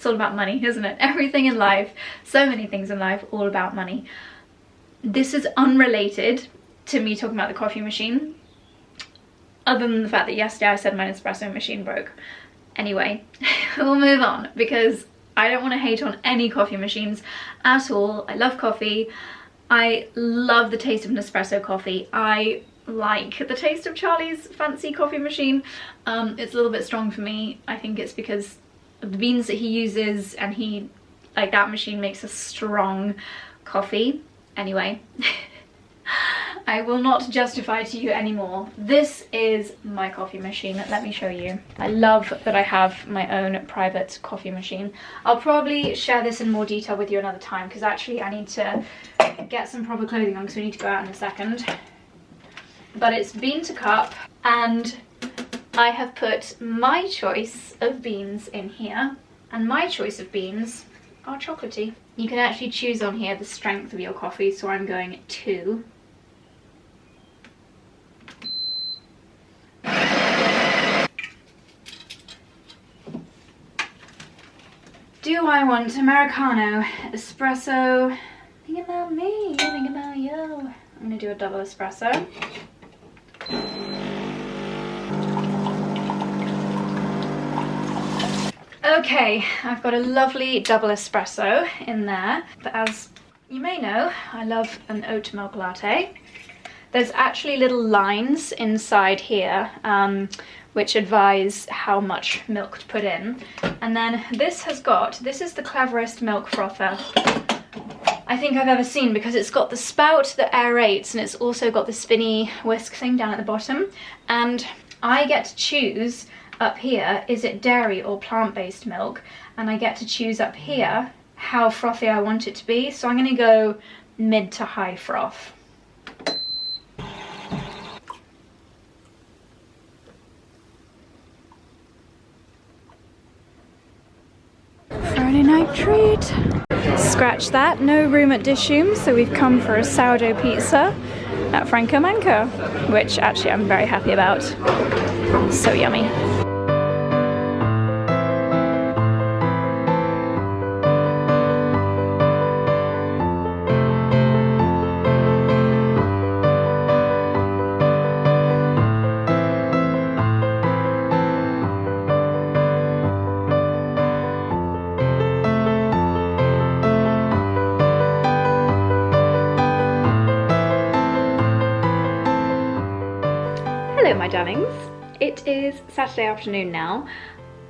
A: about money, isn't it? Everything in life, so many things in life, all about money. This is unrelated to me talking about the coffee machine, other than the fact that yesterday I said my espresso machine broke. Anyway, we'll move on because I don't want to hate on any coffee machines at all. I love coffee. I love the taste of an espresso coffee. I like the taste of Charlie's fancy coffee machine. It's a little bit strong for me. I think it's because of the beans that he uses, and that machine makes a strong coffee. Anyway, I will not justify to you anymore. This is my coffee machine. Let me show you. I love that I have my own private coffee machine. I'll probably share this in more detail with you another time because actually I need to get some proper clothing on because we need to go out in a second. But it's bean to cup, and I have put my choice of beans in here, and my choice of beans are chocolatey. You can actually choose on here the strength of your coffee, so I'm going 2. Do I want Americano, espresso? Think about me, think about you. I'm gonna do a double espresso. Okay, I've got a lovely double espresso in there, but as you may know, I love an oat milk latte. There's actually little lines inside here which advise how much milk to put in. And then this is the cleverest milk frother I think I've ever seen, because it's got the spout that aerates and it's also got the spinny whisk thing down at the bottom. And I get to choose up here, is it dairy or plant-based milk? And I get to choose up here how frothy I want it to be. So I'm going to go mid to high froth. Friday night treat. Scratch that, no room at Dishoom, so we've come for a sourdough pizza at Franco Manco, which actually I'm very happy about. So yummy. Hello my darlings, it is Saturday afternoon now.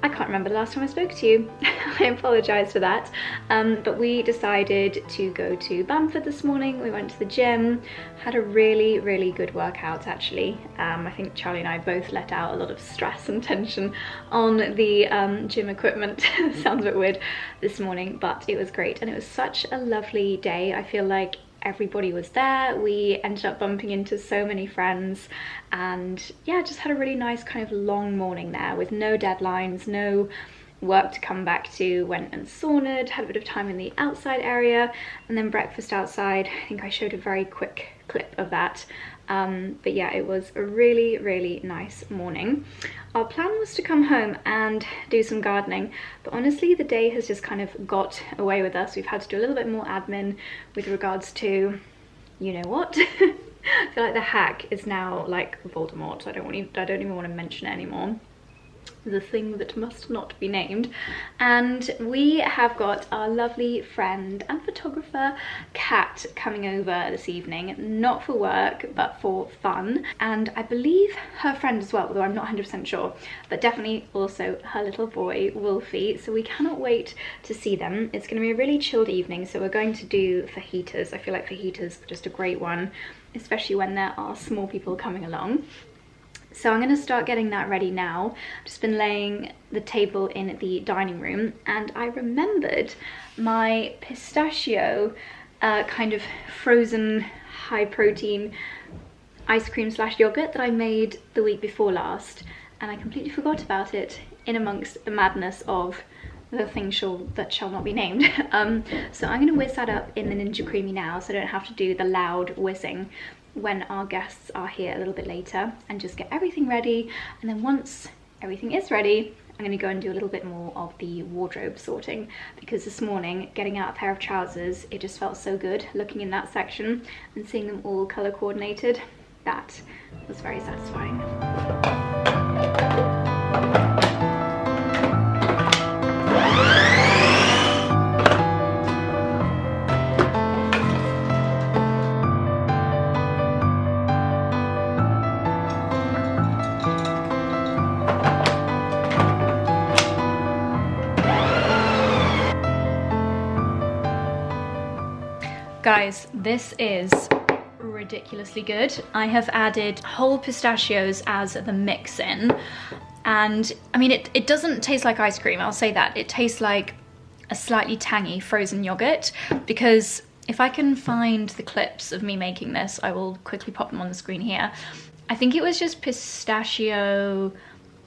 A: I can't remember the last time I spoke to you. I apologise for that, but we decided to go to Bamford this morning. We went to the gym, had a really good workout actually. I think Charlie and I both let out a lot of stress and tension on the gym equipment. Sounds a bit weird this morning, but it was great and it was such a lovely day. I feel like everybody was there. We ended up bumping into so many friends and yeah, just had a really nice kind of long morning there with no deadlines, no work to come back to. Went and saunaed, had a bit of time in the outside area and then breakfast outside. I think I showed a very quick clip of that. But yeah, it was a really nice morning. Our plan was to come home and do some gardening, but honestly the day has just kind of got away with us. We've had to do a little bit more admin with regards to, you know what. I feel like the hack is now like Voldemort. I don't even want to mention it anymore. The thing that must not be named. And we have got our lovely friend and photographer Kat coming over this evening, not for work but for fun, and I believe her friend as well, although I'm not 100% sure, but definitely also her little boy Wolfie, so we cannot wait to see them. It's going to be a really chilled evening, so we're going to do fajitas. I feel like fajitas are just a great one, especially when there are small people coming along. So I'm going to start getting that ready now. I've just been laying the table in the dining room and I remembered my pistachio kind of frozen high protein ice cream / yogurt that I made the week before last, and I completely forgot about it in amongst the madness of the thing that shall not be named. So I'm going to whiz that up in the Ninja Creamy now so I don't have to do the loud whizzing when our guests are here a little bit later, and just get everything ready. And then once everything is ready, I'm going to go and do a little bit more of the wardrobe sorting, because this morning getting out a pair of trousers, it just felt so good looking in that section and seeing them all colour coordinated. That was very satisfying. Guys, this is ridiculously good. I have added whole pistachios as the mix-in, and I mean it doesn't taste like ice cream, I'll say that. It tastes like a slightly tangy frozen yogurt, because if I can find the clips of me making this, I will quickly pop them on the screen here. I think it was just pistachio,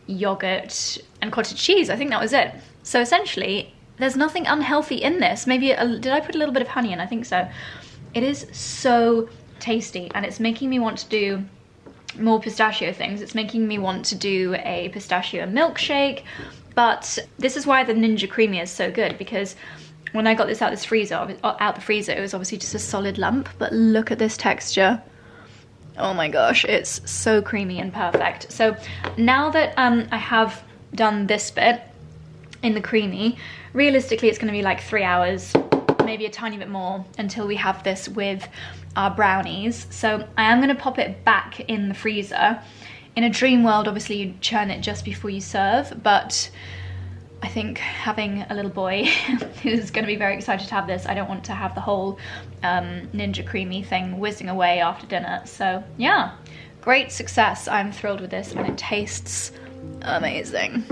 A: yogurt, and cottage cheese. I think that was it. So essentially, there's nothing unhealthy in this. Maybe, did I put a little bit of honey in? I think so. It is so tasty, and it's making me want to do more pistachio things. It's making me want to do a pistachio milkshake, but this is why the Ninja Creamy is so good, because when I got this out the freezer, it was obviously just a solid lump, but look at this texture. Oh my gosh, it's so creamy and perfect. So now that I have done this bit in the creamy, realistically it's gonna be like 3 hours, maybe a tiny bit more, until we have this with our brownies. So I am gonna pop it back in the freezer. In a dream world, obviously you'd churn it just before you serve, but I think having a little boy who's going to be very excited to have this, I don't want to have the whole Ninja Creamy thing whizzing away after dinner. So yeah, great success. I'm thrilled with this, and it tastes amazing.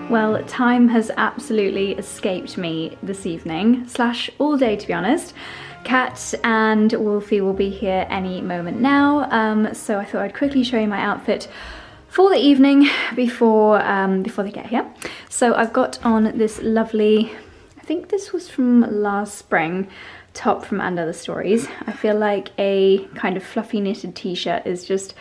A: Well, time has absolutely escaped me this evening, slash all day to be honest. Kat and Wolfie will be here any moment now, so I thought I'd quickly show you my outfit for the evening before they get here. So I've got on this lovely, I think this was from last spring, top from And Other Stories. I feel like a kind of fluffy knitted t-shirt is just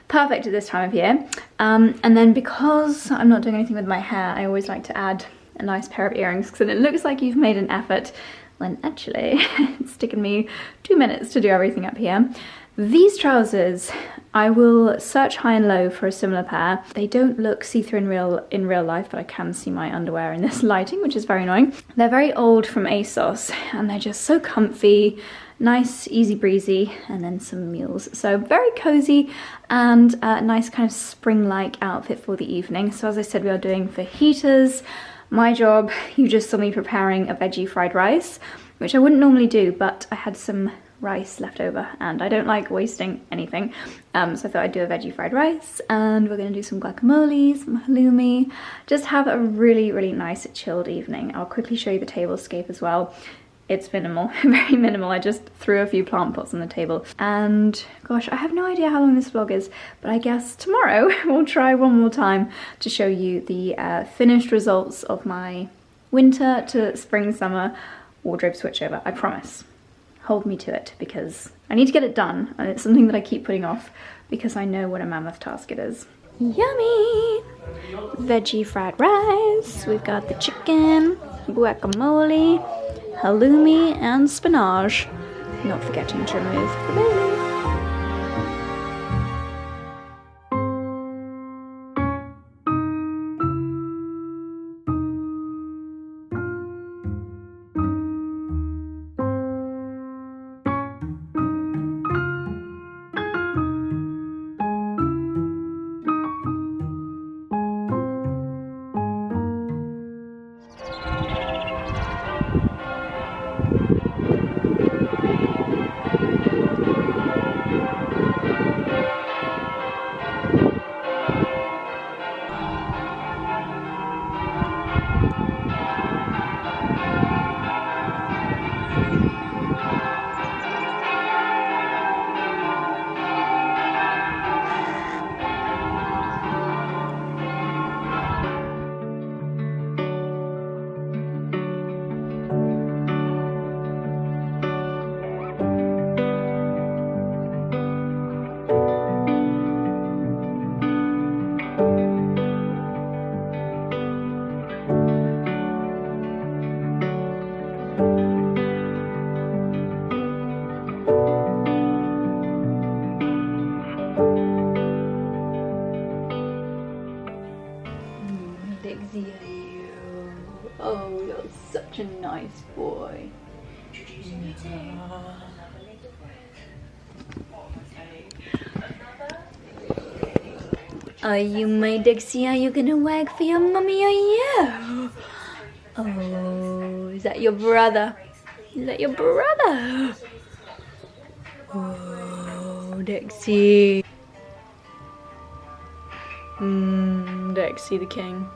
A: perfect at this time of year. And then because I'm not doing anything with my hair, I always like to add a nice pair of earrings, because then it looks like you've made an effort, when actually it's taken me 2 minutes to do everything up here. These trousers, I will search high and low for a similar pair. They don't look see-through in real life, but I can see my underwear in this lighting, which is very annoying. They're very old from ASOS, and they're just so comfy. Nice, easy breezy, and then some mules. So very cozy and a nice kind of spring-like outfit for the evening. So as I said, we are doing fajitas. My job, you just saw me preparing a veggie fried rice, which I wouldn't normally do, but I had some rice left over and I don't like wasting anything. So I thought I'd do a veggie fried rice, and we're gonna do some guacamole, some halloumi, just have a really, really nice chilled evening. I'll quickly show you the tablescape as well. It's minimal, very minimal. I just threw a few plant pots on the table. And gosh, I have no idea how long this vlog is, but I guess tomorrow we'll try one more time to show you the finished results of my winter to spring summer wardrobe switchover. I promise. Hold me to it, because I need to get it done, and it's something that I keep putting off because I know what a mammoth task it is. Yummy! Veggie fried rice, we've got the chicken, guacamole, halloumi and spinach. Not forgetting to remove the bay leaf. boy. Are you my Dixie? Are you gonna wag for your mummy? Are you? Oh, is that your brother? Is that your brother? Oh, Dixie. Dixie the king.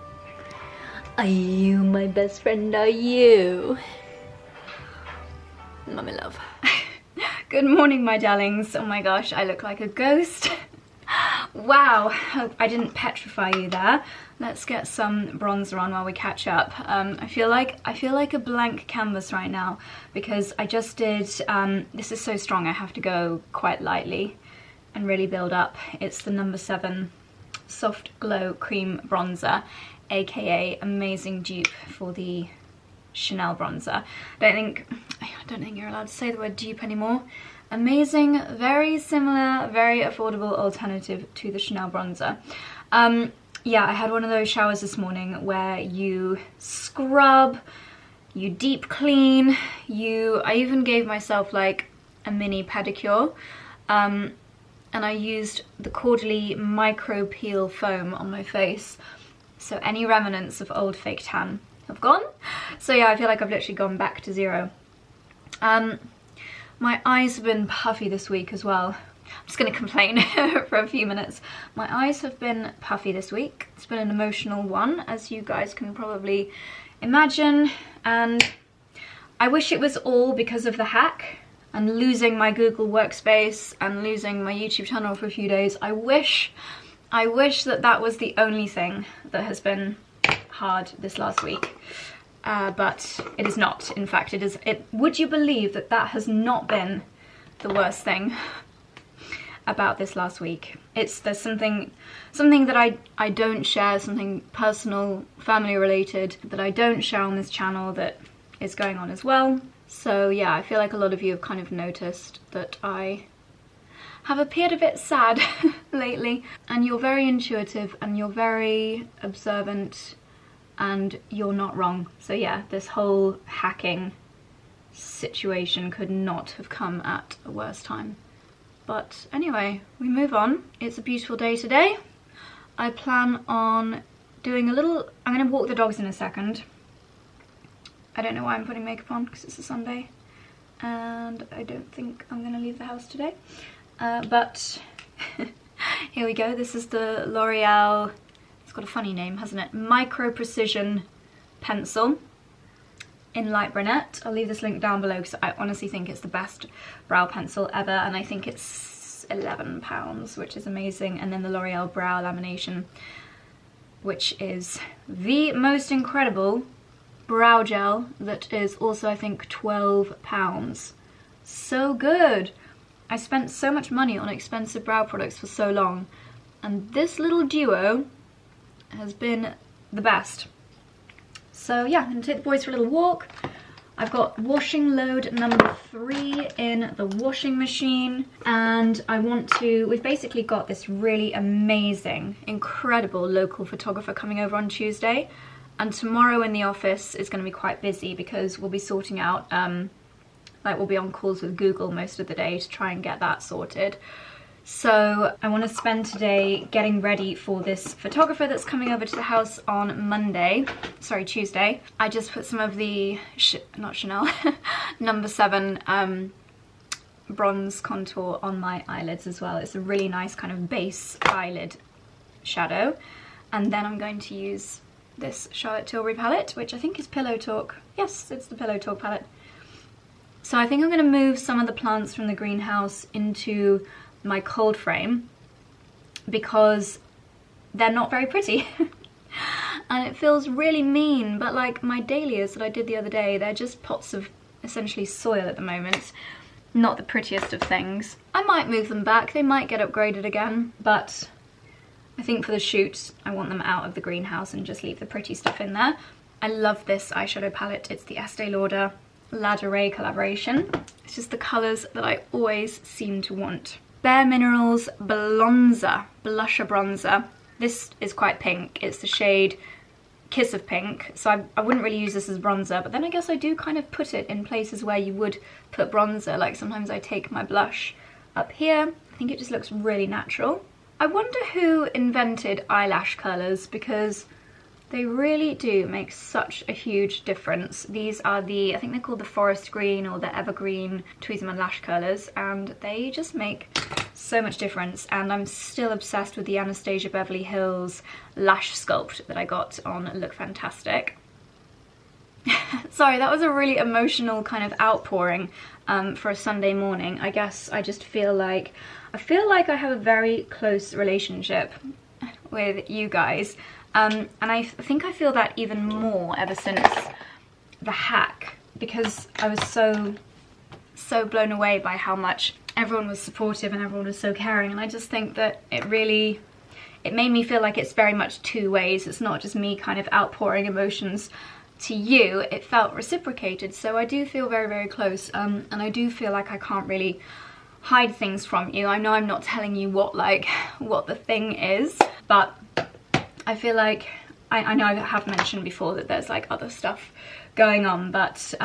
A: Are you my best friend? Are you? Mummy love. Good morning, my darlings. Oh my gosh, I look like a ghost. Wow, hope I didn't petrify you there. Let's get some bronzer on while we catch up. I feel like a blank canvas right now because I just did, this is so strong I have to go quite lightly and really build up. It's the No. 7 Soft Glow Cream Bronzer, aka amazing dupe for the Chanel bronzer. I don't think you're allowed to say the word dupe anymore. Amazing, very similar, very affordable alternative to the Chanel bronzer. Yeah, I had one of those showers this morning where you scrub, you deep clean, I even gave myself like a mini pedicure, and I used the Caudalie micro peel foam on my face, so any remnants of old fake tan have gone. So yeah, I feel like I've literally gone back to zero. My eyes have been puffy this week as well. I'm just going to complain for a few minutes. My eyes have been puffy this week. It's been an emotional one, as you guys can probably imagine. And I wish it was all because of the hack and losing my Google workspace and losing my YouTube channel for a few days. I wish that was the only thing that has been hard this last week. But it is not. In fact, it is. Would you believe that that has not been the worst thing about this last week? There's something that I don't share, something personal, family related that I don't share on this channel that is going on as well. So yeah, I feel like a lot of you have kind of noticed that I have appeared a bit sad lately, and you're very intuitive and you're very observant. And you're not wrong. So yeah, this whole hacking situation could not have come at a worse time. But anyway, we move on. It's a beautiful day today. I plan on doing I'm gonna walk the dogs in a second. I don't know why I'm putting makeup on because it's a Sunday. And I don't think I'm gonna leave the house today. But here we go. This is the L'Oreal, got a funny name, hasn't it? Micro Precision pencil in light brunette. I'll leave this link down below because I honestly think it's the best brow pencil ever, and I think it's £11, which is amazing. And then the L'Oreal brow lamination, which is the most incredible brow gel, that is also I think £12. So good. I spent so much money on expensive brow products for so long, and this little duo has been the best. So yeah, I'm gonna take the boys for a little walk. I've got washing load number 3 in the washing machine, and we've basically got this really amazing, incredible local photographer coming over on Tuesday, and tomorrow in the office is going to be quite busy because we'll be sorting out, we'll be on calls with Google most of the day to try and get that sorted. So I want to spend today getting ready for this photographer that's coming over to the house on Tuesday. I just put some of the, not Chanel, No. 7 bronze contour on my eyelids as well. It's a really nice kind of base eyelid shadow. And then I'm going to use this Charlotte Tilbury palette, which I think is Pillow Talk. Yes, it's the Pillow Talk palette. So I think I'm going to move some of the plants from the greenhouse into my cold frame because they're not very pretty. And it feels really mean, but like my dahlias that I did the other day, they're just pots of essentially soil at the moment. Not the prettiest of things. I might move them back, they might get upgraded again, but I think for the shoot I want them out of the greenhouse and just leave the pretty stuff in there. I love this eyeshadow palette. It's the Estee Lauder Ladurée collaboration. It's just the colours that I always seem to want. Bare Minerals Blusher Bronzer. This is quite pink. It's the shade Kiss of Pink, so I wouldn't really use this as bronzer, but then I guess I do kind of put it in places where you would put bronzer. Like sometimes I take my blush up here. I think it just looks really natural. I wonder who invented eyelash colours, because they really do make such a huge difference. These are the, I think they're called the Forest Green or the Evergreen Tweezerman lash colours, and they just make so much difference. And I'm still obsessed with the Anastasia Beverly Hills lash sculpt that I got on Look Fantastic. Sorry, that was a really emotional kind of outpouring for a Sunday morning. I guess I just feel like I have a very close relationship with you guys. And I think I feel that even more ever since the hack, because I was so blown away by how much everyone was supportive and everyone was so caring. And I just think that it made me feel like it's very much two ways. It's not just me kind of outpouring emotions to you, it felt reciprocated. So I do feel very, very close, and I do feel like I can't really hide things from you. I know I'm not telling you what the thing is, but I feel like, I know I have mentioned before that there's like other stuff going on, but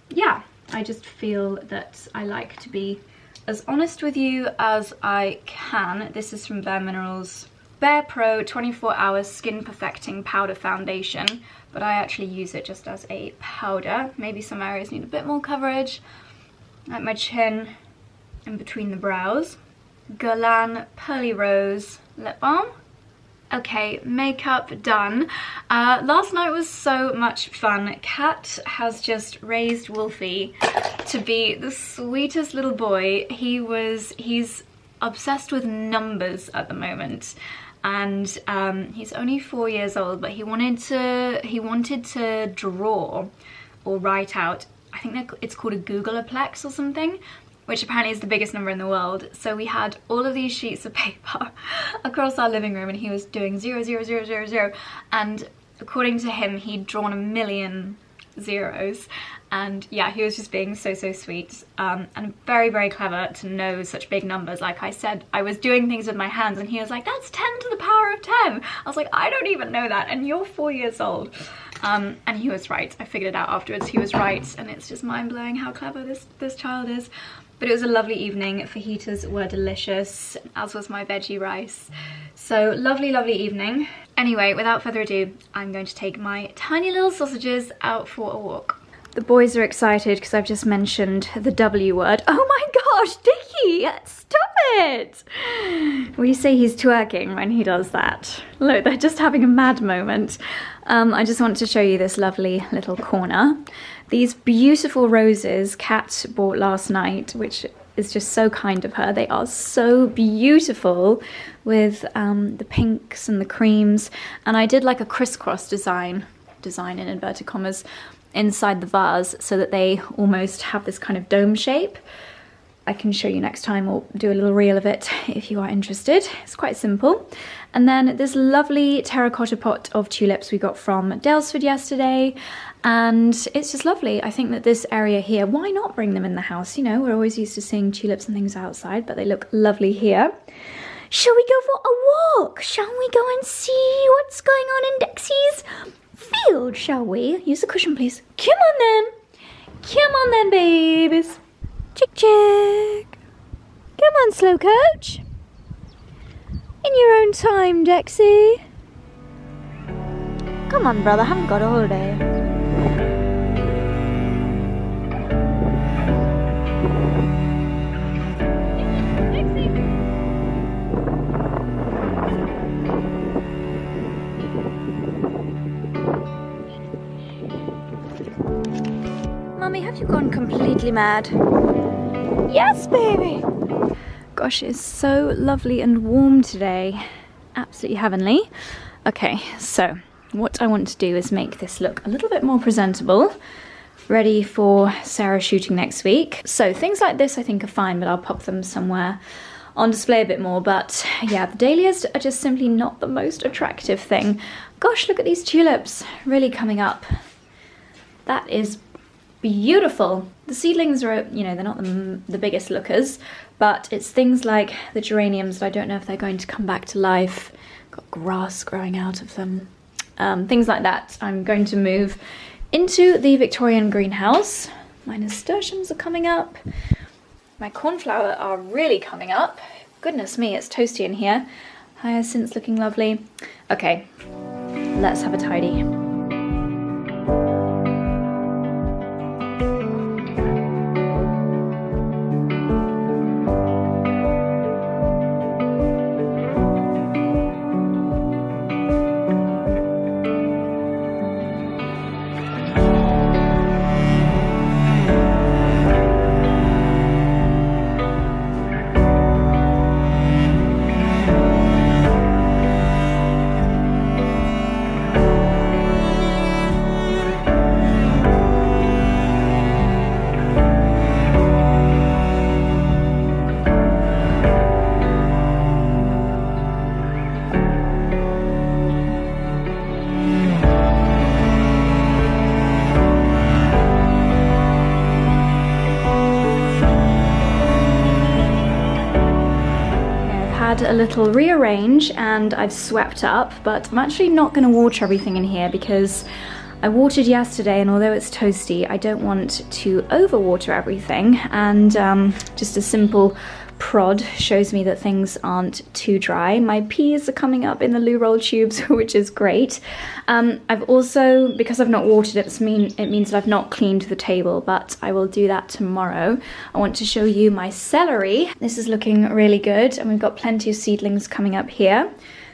A: yeah, I just feel that I like to be as honest with you as I can. This is from Bare Minerals Bare Pro 24 Hour Skin Perfecting Powder Foundation, but I actually use it just as a powder. Maybe some areas need a bit more coverage, like my chin and between the brows. Guerlain Pearly Rose Lip Balm. Okay, makeup done. Last night was so much fun. Kat has just raised Wolfie to be the sweetest little boy. He's obsessed with numbers at the moment, and he's only 4 years old, but he wanted to draw or write out, I think it's called a 𝑭𝒂𝒕 or something, which apparently is the biggest number in the world. So we had all of these sheets of paper across our living room, and he was doing 0, 0, 0, 0, 0, and according to him, he'd drawn 1 million zeros. And yeah, he was just being so sweet, and very, very clever to know such big numbers. Like I said, I was doing things with my hands, and he was like, that's 10 to the power of 10. I was like, I don't even know that, and you're 4 years old. And he was right. I figured it out afterwards. He was right, and it's just mind-blowing how clever this child is. But it was a lovely evening. Fajitas were delicious, as was my veggie rice. So lovely, lovely evening. Anyway, without further ado, I'm going to take my tiny little sausages out for a walk. The boys are excited because I've just mentioned the W word. Oh my gosh, Dickie, stop it! We say he's twerking when he does that. Look, they're just having a mad moment. I just want to show you this lovely little corner. These beautiful roses Kat bought last night, which is just so kind of her. They are so beautiful with the pinks and the creams. And I did like a crisscross design in inverted commas, inside the vase so that they almost have this kind of dome shape. I can show you next time or do a little reel of it if you are interested. It's quite simple. And then this lovely terracotta pot of tulips we got from 𝑭𝒊𝒏𝒅 yesterday, and it's just lovely. I think that this area here, why not bring them in the house? You know, we're always used to seeing tulips and things outside, but they look lovely here. Shall we go for a walk? Shall we go and see what's going on in Dexy's field, shall we? Use the cushion, please. Come on then. Come on then, babies. Chick chick. Come on, slow coach. In your own time, Dexy. Come on, brother. Haven't got all day. Mummy, have you gone completely mad? Yes, baby! Gosh, it's so lovely and warm today. Absolutely heavenly. Okay, so what I want to do is make this look a little bit more presentable, ready for Sarah shooting next week. So things like this I think are fine, but I'll pop them somewhere on display a bit more. But yeah, the dahlias are just simply not the most attractive thing. Gosh, look at these tulips really coming up. That is beautiful. The seedlings are, you know, they're not the biggest lookers, but it's things like the geraniums that I don't know if they're going to come back to life. Got grass growing out of them. things like that. I'm going to move into the Victorian greenhouse. My nasturtiums are coming up. My cornflower are really coming up. Goodness me, it's toasty in here. Hyacinth's looking lovely. Okay, let's have a tidy. A little rearrange and I've swept up, but I'm actually not going to water everything in here because I watered yesterday, and although it's toasty, I don't want to overwater everything, and just a simple prod shows me that things aren't too dry. My peas are coming up in the loo roll tubes, which is great. I've also, because I've not watered it, it means that I've not cleaned the table, but I will do that tomorrow. I want to show you my celery. This is looking really good, and we've got plenty of seedlings coming up here.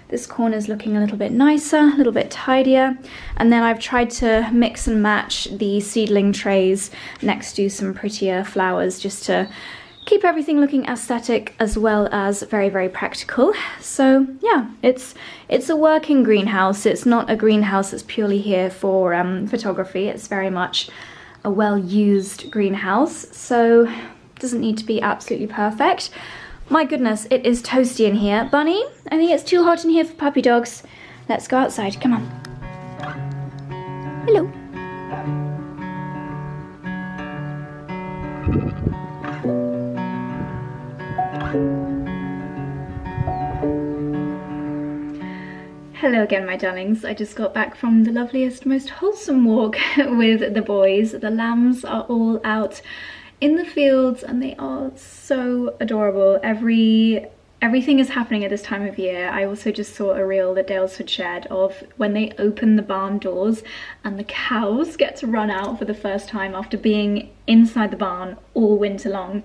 A: This corner's looking a little bit nicer, a little bit tidier, and then I've tried to mix and match the seedling trays next to some prettier flowers just to keep everything looking aesthetic as well as very, very practical. So yeah, it's a working greenhouse. It's not a greenhouse that's purely here for photography. It's very much a well-used greenhouse, so it doesn't need to be absolutely perfect. My goodness, it is toasty in here. Bunny, I think it's too hot in here for puppy dogs. Let's go outside, come on. Hello. Hello again, my darlings. I just got back from the loveliest, most wholesome walk with the boys. The lambs are all out in the fields and they are so adorable. Everything is happening at this time of year. I also just saw a reel that 𝑭𝒊𝒏𝒅 shared of when they open the barn doors and the cows get to run out for the first time after being inside the barn all winter long.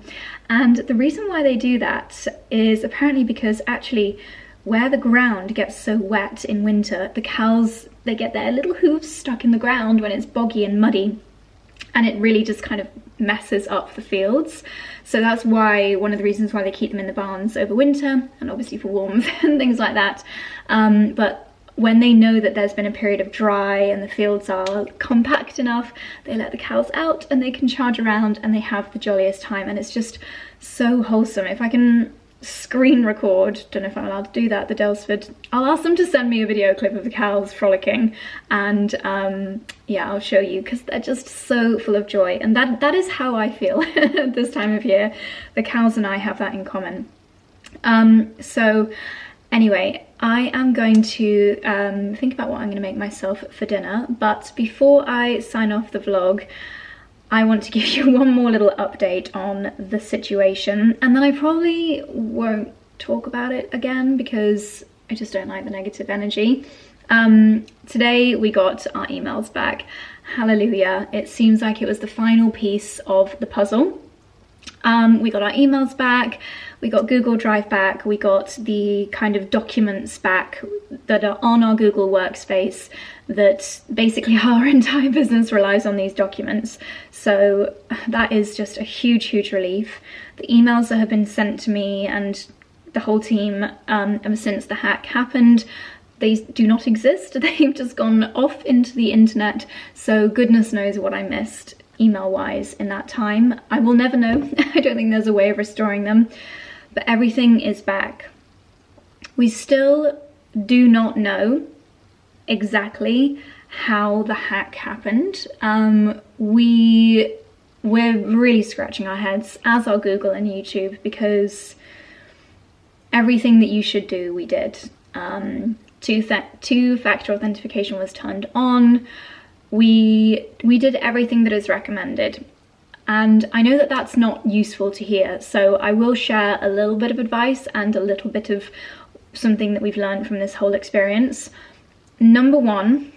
A: And the reason why they do that is apparently because actually where the ground gets so wet in winter, the cows, they get their little hooves stuck in the ground when it's boggy and muddy, and it really just kind of messes up the fields. So that's why, one of the reasons why they keep them in the barns over winter, and obviously for warmth and things like that. But when they know that there's been a period of dry and the fields are compact enough, they let the cows out and they can charge around and they have the jolliest time, and it's just so wholesome. If I can screen record, don't know if I'm allowed to do that, the 𝑭𝒊𝒏𝒅, I'll ask them to send me a video clip of the cows frolicking, and yeah, I'll show you, because they're just so full of joy, and that is how I feel at this time of year. The cows and I have that in common. So anyway, I am going to think about what I'm going to make myself for dinner, but before I sign off the vlog, I want to give you one more little update on the situation, and then I probably won't talk about it again because I just don't like the negative energy. Today we got our emails back. Hallelujah. It seems like it was the final piece of the puzzle. We got our emails back, we got Google Drive back, we got the kind of documents back that are on our Google Workspace, that basically our entire business relies on these documents. So that is just a huge, huge relief. The emails that have been sent to me and the whole team ever since the hack happened, they do not exist. They've just gone off into the internet. So goodness knows what I missed email-wise in that time. I will never know. I don't think there's a way of restoring them, but everything is back. We still do not know exactly how the hack happened. We're really scratching our heads, as are Google and YouTube, because everything that you should do, we did. two-factor authentication was turned on. We did everything that is recommended. And I know that that's not useful to hear, so I will share a little bit of advice and a little bit of something that we've learned from this whole experience. Number one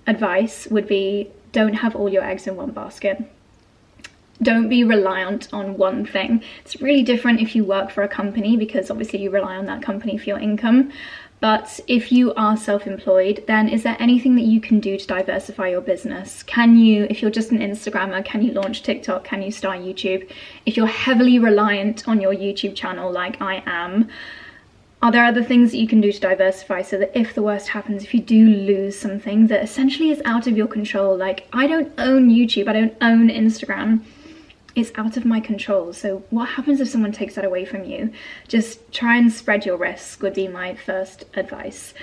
A: advice would be, don't have all your eggs in one basket. Don't be reliant on one thing. It's really different if you work for a company, because obviously you rely on that company for your income. But if you are self-employed, then is there anything that you can do to diversify your business? Can you, if you're just an Instagrammer, can you launch TikTok? Can you start YouTube? If you're heavily reliant on your YouTube channel like I am, are there other things that you can do to diversify so that if the worst happens, if you do lose something that essentially is out of your control, like I don't own YouTube, I don't own Instagram, it's out of my control. So what happens if someone takes that away from you? Just try and spread your risk would be my first advice.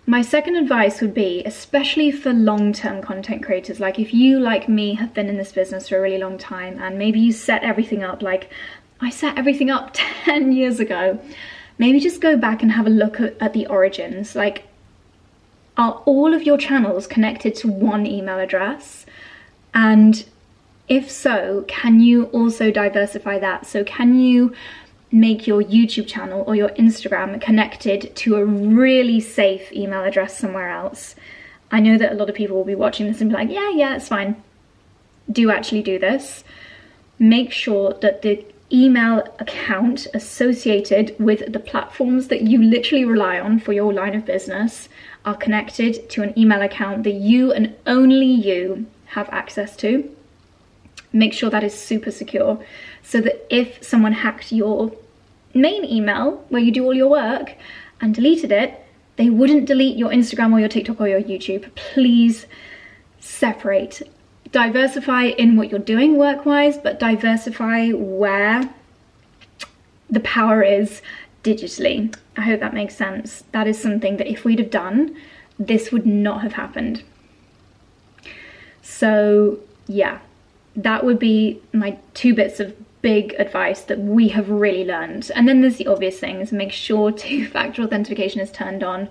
A: My second advice would be, especially for long-term content creators, like if you, like me, have been in this business for a really long time and maybe you set everything up, like I set everything up 10 years ago, maybe just go back and have a look at the origins. Like, are all of your channels connected to one email address? And if so, can you also diversify that? So can you make your YouTube channel or your Instagram connected to a really safe email address somewhere else? I know that a lot of people will be watching this and be like, yeah, it's fine. Do actually do this. Make sure that the email account associated with the platforms that you literally rely on for your line of business are connected to an email account that you and only you have access to. Make sure that is super secure so that if someone hacked your main email where you do all your work and deleted it, they wouldn't delete your Instagram or your TikTok or your YouTube. Please separate. Diversify in what you're doing work-wise, but diversify where the power is digitally. I hope that makes sense. That is something that if we'd have done, this would not have happened. So yeah, that would be my two bits of big advice that we have really learned. And then there's the obvious things. Make sure two-factor authentication is turned on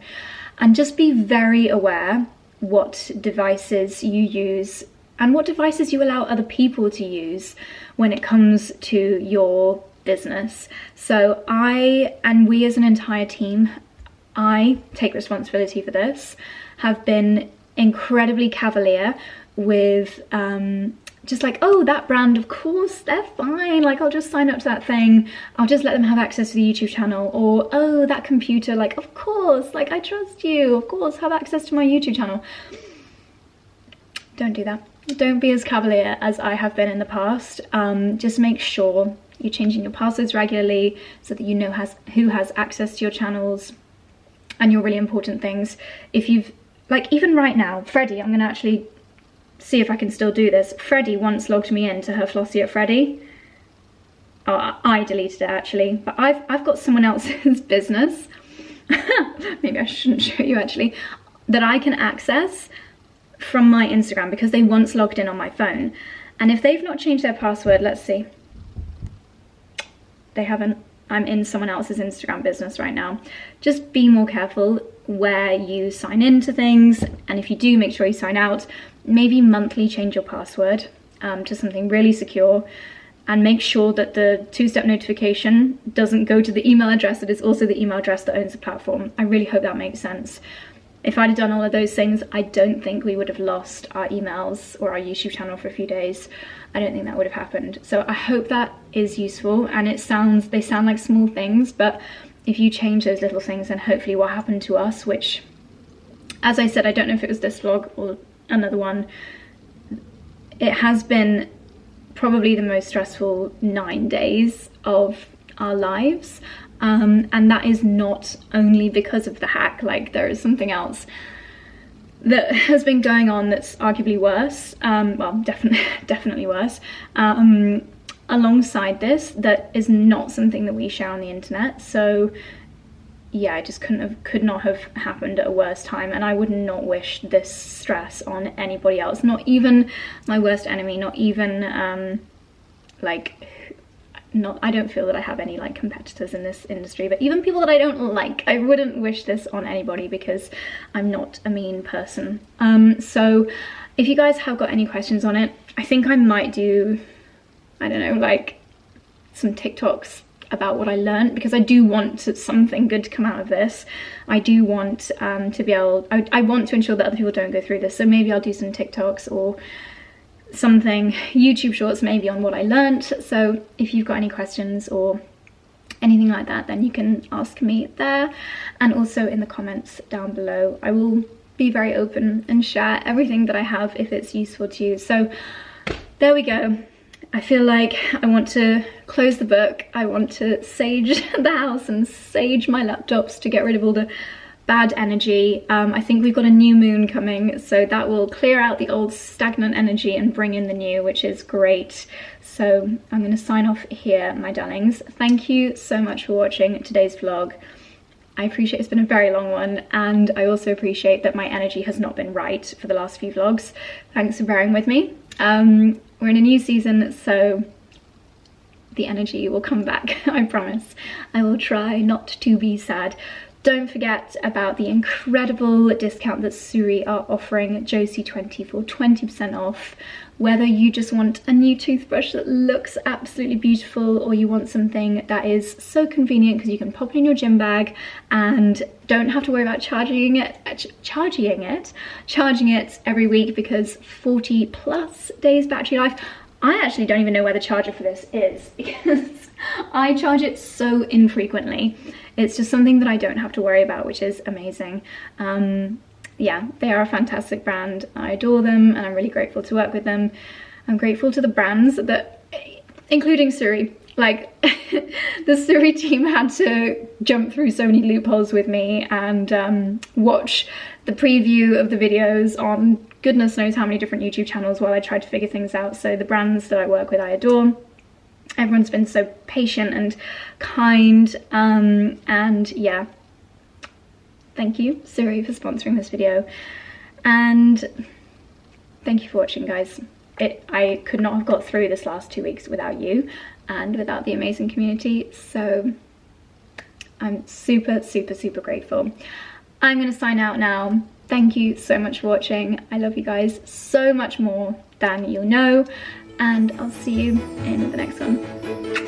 A: and just be very aware what devices you use and what devices you allow other people to use when it comes to your business. So I, and we as an entire team, I take responsibility for this, have been incredibly cavalier with just like, oh, that brand, of course, they're fine. Like, I'll just sign up to that thing. I'll just let them have access to the YouTube channel. Or, oh, that computer, like, of course, like, I trust you. Of course, have access to my YouTube channel. Don't do that. Don't be as cavalier as I have been in the past. Just make sure you're changing your passwords regularly so that you know who has access to your channels and your really important things. If you've, like, even right now, Freddie, I'm going to actually see if I can still do this. Freddie once logged me into her 𝑭𝒊𝒂𝒕. Oh, I deleted it actually, but I've got someone else's business. Maybe I shouldn't show you actually, that I can access from my Instagram because they once logged in on my phone. And if they've not changed their password, let's see. They haven't. I'm in someone else's Instagram business right now. Just be more careful where you sign into things, and if you do, make sure you sign out. Maybe monthly change your password to something really secure, and make sure that the two-step notification doesn't go to the email address that is also the email address that owns the platform. I really hope that makes sense. If I'd have done all of those things, I don't think we would have lost our emails or our YouTube channel for a few days. I don't think that would have happened. So I hope that is useful, and they sound like small things, but if you change those little things, then hopefully what happened to us, which, as I said, I don't know if it was this vlog or another one, it has been probably the most stressful 9 days of our lives. And that is not only because of the hack, like there is something else that has been going on that's arguably worse, well, definitely worse, alongside this, that is not something that we share on the internet. So yeah, it just could not have happened at a worse time, and I would not wish this stress on anybody else, not even my worst enemy, not even like I don't feel that I have any like competitors in this industry, but even people that I don't like, I wouldn't wish this on anybody because I'm not a mean person. So if you guys have got any questions on it, I think I might do, I don't know, like some TikToks about what I learned, because I do want something good to come out of this. I do want to be able, I want to ensure that other people don't go through this, so maybe I'll do some TikToks or something, YouTube shorts maybe, on what I learnt. So if you've got any questions or anything like that, then you can ask me there, and also in the comments down below. I will be very open and share everything that I have if it's useful to you. So there we go. I feel like I want to close the book. I want to sage the house and sage my laptops to get rid of all the bad energy. I think we've got a new moon coming, so that will clear out the old stagnant energy and bring in the new, which is great. So I'm going to sign off here, my darlings. Thank you so much for watching today's vlog. I appreciate it's been a very long one, and I also appreciate that my energy has not been right for the last few vlogs. Thanks for bearing with me. We're in a new season, so the energy will come back, I promise. I will try not to be sad. Don't forget about the incredible discount that 𝑭𝒐𝒏𝒅 are offering Josie20 for 20% off. Whether you just want a new toothbrush that looks absolutely beautiful, or you want something that is so convenient because you can pop it in your gym bag and don't have to worry about charging it every week, because 40+ days battery life. I actually don't even know where the charger for this is because I charge it so infrequently. It's just something that I don't have to worry about, which is amazing. Yeah, they are a fantastic brand. I adore them, and I'm really grateful to work with them. I'm grateful to the brands that, including 𝑭𝒐𝒏. Like, the 𝑭𝒐𝒏 team had to jump through so many loopholes with me and watch the preview of the videos on goodness knows how many different YouTube channels while I tried to figure things out. So the brands that I work with, I adore. Everyone's been so patient and kind, and yeah, thank you 𝑭𝒐𝒏 for sponsoring this video, and thank you for watching, guys. I could not have got through this last 2 weeks without you and without the amazing community, so I'm super grateful. I'm gonna sign out now. Thank you so much for watching. I love you guys so much more than you know, and I'll see you in the next one.